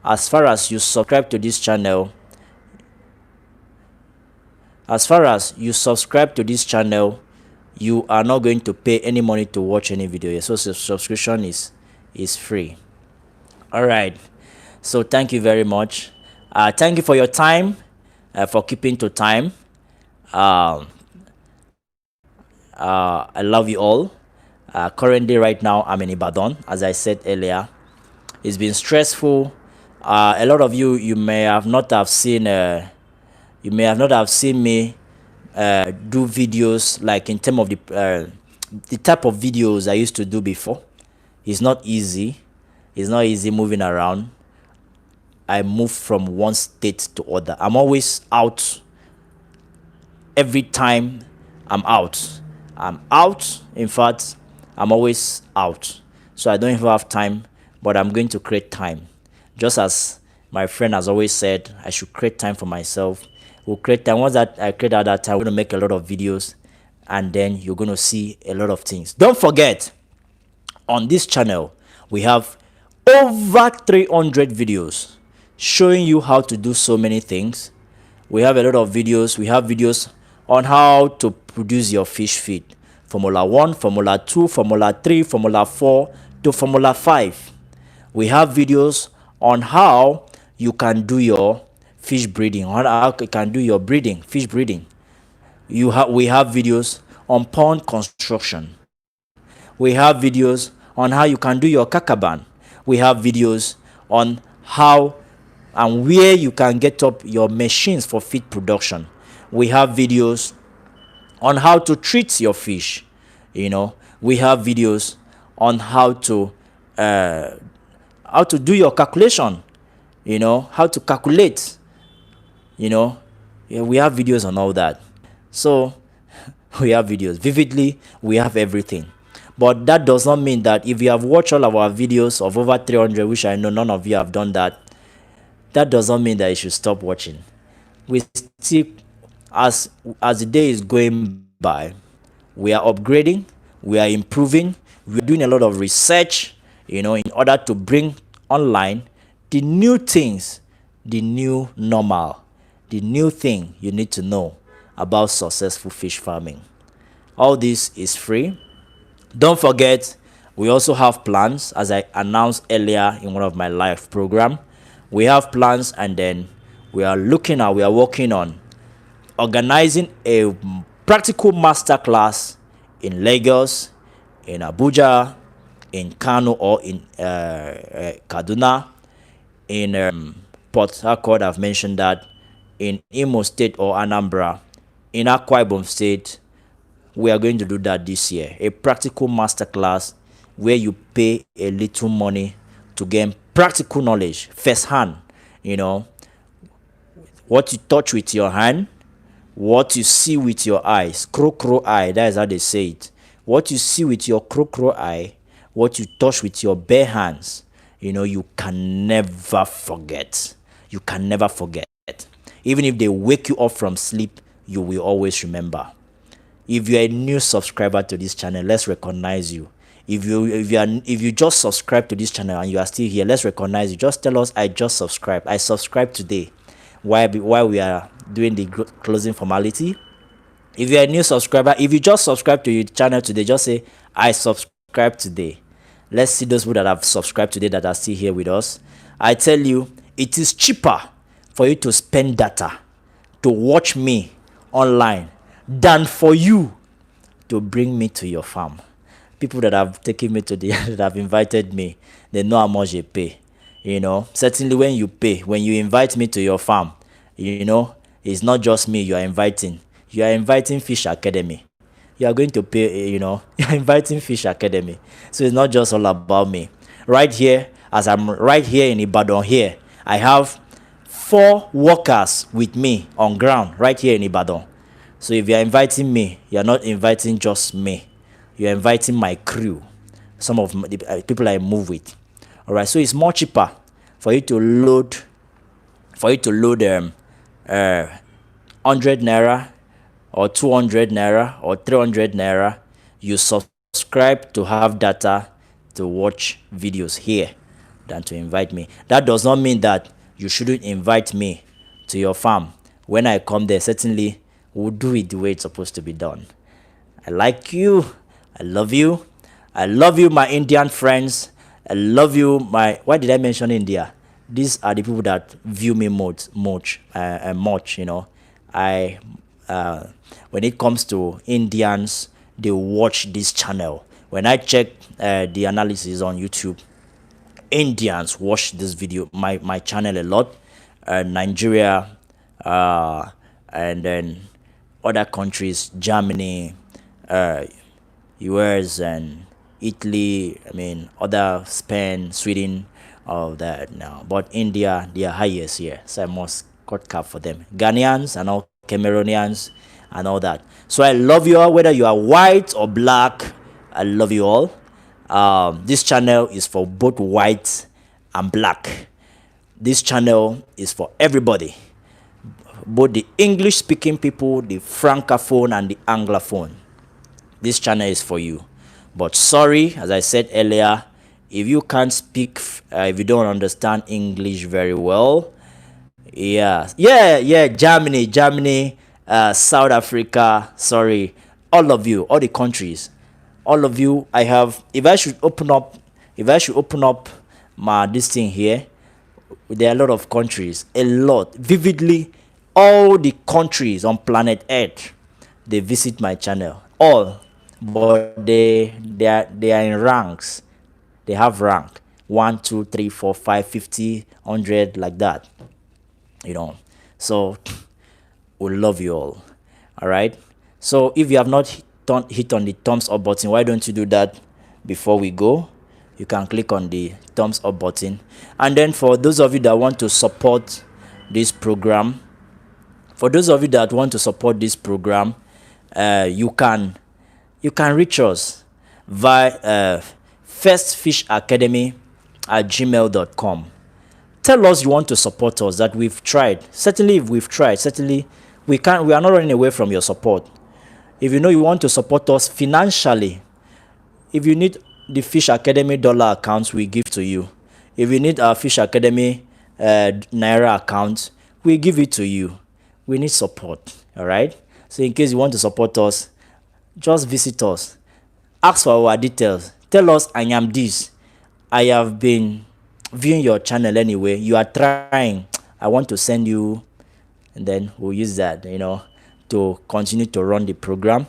as far as you subscribe to this channel, As far as you subscribe to this channel, you are not going to pay any money to watch any video. So subscription is free. All right, so thank you very much. Thank you for your time, for keeping to time. I love you all. Currently right now I'm in Ibadan, as I said earlier. It's been stressful. A lot of you may have not have seen me do videos like in terms of the type of videos I used to do before. It's not easy. It's not easy moving around. I move from one state to other. I'm always out. Every time I'm out. In fact, I'm always out. So I don't even have time, but I'm going to create time. Just as my friend has always said, I should create time for myself. We'll create time. Once that I create at that time, we're going to make a lot of videos, and then you're going to see a lot of things. Don't forget, on this channel, we have over 300 videos showing you how to do so many things. We have a lot of videos. We have videos on how to produce your fish feed. Formula 1, Formula 2, Formula 3, Formula 4 to Formula 5. We have videos on how you can do your fish breeding, on how you can do your breeding, fish breeding. We have videos on pond construction. We have videos on how you can do your kakaban. We have videos on how and where you can get up your machines for feed production. We have videos on how to treat your fish. We have videos on how to do your calculation. How to calculate. We have videos on all that. So we have videos. Vividly, we have everything. But that does not mean that if you have watched all of our videos of over 300, which I know none of you have done that does not mean that you should stop watching. We still, as the day is going by, we are upgrading, we are improving, we are doing a lot of research, in order to bring online the new things, the new normal, the new thing you need to know about successful fish farming. All this is free. Don't forget, we also have plans, as I announced earlier in one of my live program. We have plans, and then we are working on organizing a practical masterclass in Lagos, in Abuja, in Kano, or in Kaduna, in Port Harcourt. I've mentioned that, in Imo State or Anambra, in Akwa Ibom State. We are going to do that this year. A practical masterclass where you pay a little money to gain practical knowledge, first hand. What you touch with your hand, what you see with your eyes, crow eye, that is how they say it. What you see with your crow eye, what you touch with your bare hands, you can never forget. You can never forget. Even if they wake you up from sleep, you will always remember. If you're a new subscriber to this channel, let's recognize you. If you just subscribe to this channel and you are still here, let's recognize you. Just tell us, I just subscribed. I subscribed today. While we are doing the closing formality. If you're a new subscriber, if you just subscribed to your channel today, just say, I subscribed today. Let's see those people that have subscribed today that are still here with us. I tell you, it is cheaper for you to spend data to watch me online than for you to bring me to your farm. People that have taken me to that have invited me, they know how much they pay. Certainly when you pay, when you invite me to your farm, it's not just me you are inviting. You are inviting Fish Academy. You are going to pay, you're inviting Fish Academy. So it's not just all about me. Right here, as I'm right here in Ibadan here, I have 4 workers with me on ground right here in Ibadan. So if you're inviting me, you're not inviting just me. You're inviting my crew, some of the people I move with. All right, so it's more cheaper for you to load 100 naira or 200 naira or 300 naira. You subscribe to have data to watch videos here than to invite me. That does not mean that you shouldn't invite me to your farm. When I come there, certainly We'll do it the way it's supposed to be done. I like you. I love you. I love you, my Indian friends. I love you, my. Why did I mention India? These are the people that view me much. I, uh, when it comes to Indians, they watch this channel. When I check the analysis on YouTube, Indians watch this video, my channel a lot. Nigeria, and then other countries, Germany, US and Italy, I mean other Spain, Sweden, all that now. But India, they are highest here. So I must cut cap for them. Ghanaians and all Cameroonians and all that. So I love you all, whether you are white or black. I love you all. This channel is for both white and black. This channel is for everybody, both the English speaking people, the francophone and the anglophone. This channel is for you. But sorry, as I said earlier, if you can't speak, if you don't understand English very well, Germany, South Africa, sorry, all of you, all the countries, all of you. I have, if I should open up my this thing here, there are a lot of countries, a lot, vividly, all the countries on planet Earth, they visit my channel, all, but they are in ranks. They have rank 1, 2, 3, 4, 5, 50, 100, like that. So we love you all right. So if you have not hit on the thumbs up button, why don't you do that before we go? You can click on the thumbs up button. And then for those of you that want to support this program, you can reach us via firstfishacademy@gmail.com. Tell us you want to support us, that we've tried. Certainly, if we've tried, certainly we are not running away from your support. If you know you want to support us financially, if you need the Fish Academy dollar accounts, we give to you. If you need our Fish Academy Naira account, we give it to you. We need support, all right? So in case you want to support us, just visit us. Ask for our details. Tell us, I am this. I have been viewing your channel anyway. You are trying. I want to send you, and then we'll use that, to continue to run the program.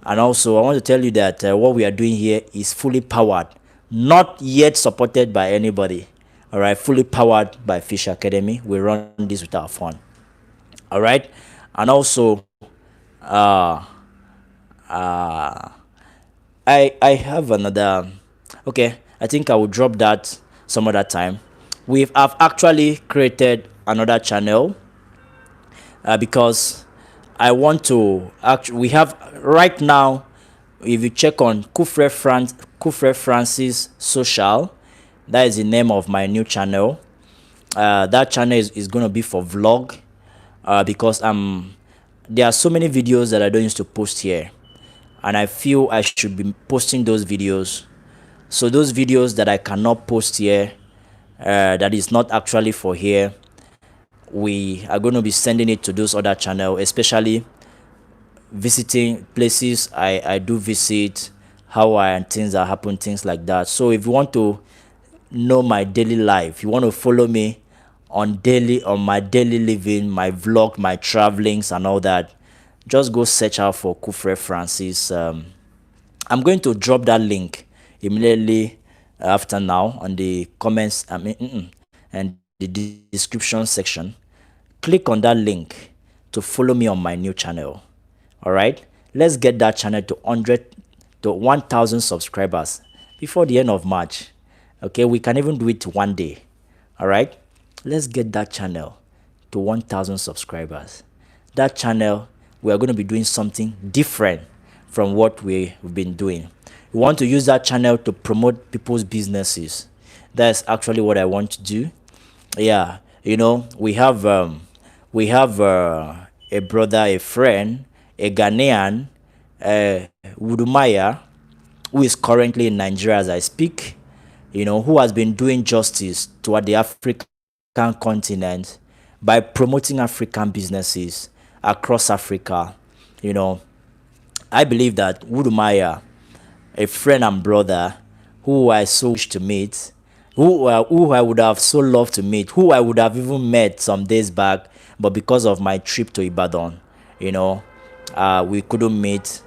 And also, I want to tell you that what we are doing here is fully powered, not yet supported by anybody. All right, fully powered by Fish Academy. We run this with our fun. All right, and also, I have another. Okay, I think I will drop that some other time. I've actually created another channel because I want to we have right now, if you check on Kufre Francis Social, that is the name of my new channel. That channel is going to be for vlog, because there are so many videos that I don't used to post here, and I feel I should be posting those videos. So those videos that I cannot post here, that is not actually for here, we are going to be sending it to those other channels, especially visiting places I do visit, how and things that happen, things like that. So if you want to know my daily life, you want to follow me on my daily living, my vlog, my travelings and all that, just go search out for Kufre Francis. I'm going to drop that link immediately after now on the comments and the description section. Click on that link to follow me on my new channel. All right, let's get that channel to 1,000 subscribers before the end of March. Okay, we can even do it one day. All right, let's get that channel to 1,000 subscribers. That channel, we are going to be doing something different from what we've been doing. We want to use that channel to promote people's businesses. That's actually what I want to do. Yeah, we have a brother, a friend, a Ghanaian, Wudumaya, who is currently in Nigeria as I speak, who has been doing justice toward the African continent by promoting African businesses across Africa, You know, I believe that Wudumaya, a friend and brother who I so wish to meet, who I would have so loved to meet, who I would have even met some days back, but because of my trip to Ibadan, you know, we couldn't meet.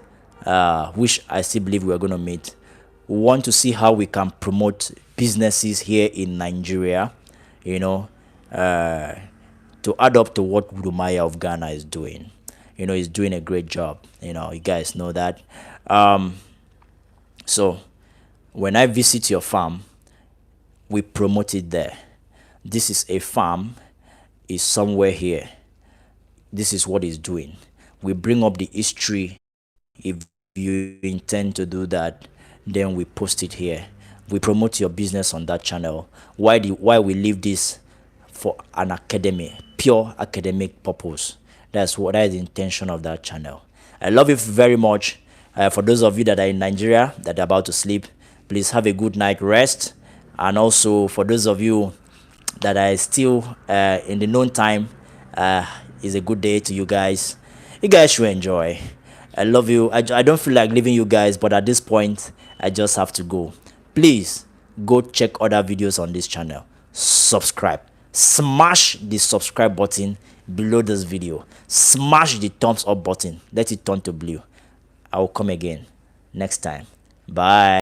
Which I still believe we are going to meet. We want to see how we can promote businesses here in Nigeria, you know, uh, to add up to what Gurumaya of Ghana is doing. You know, he's doing a great job. You know, you guys know that. So when I visit your farm, we promote it there. This is a farm, is somewhere here. This is what he's doing. We bring up the history. If you intend to do that, then we post it here. We promote your business on that channel. Why we leave this for an academy, pure academic purpose. That is the intention of that channel. I love you very much. For those of you that are in Nigeria that are about to sleep, please have a good night rest. And also for those of you that are still in the noon time, is a good day to you guys. You guys should enjoy. I love you. I don't feel like leaving you guys, but at this point, I just have to go. Please go check other videos on this channel. Subscribe. Smash the subscribe button below this video. Smash the thumbs up button. Let it turn to blue. I will come again next time. Bye.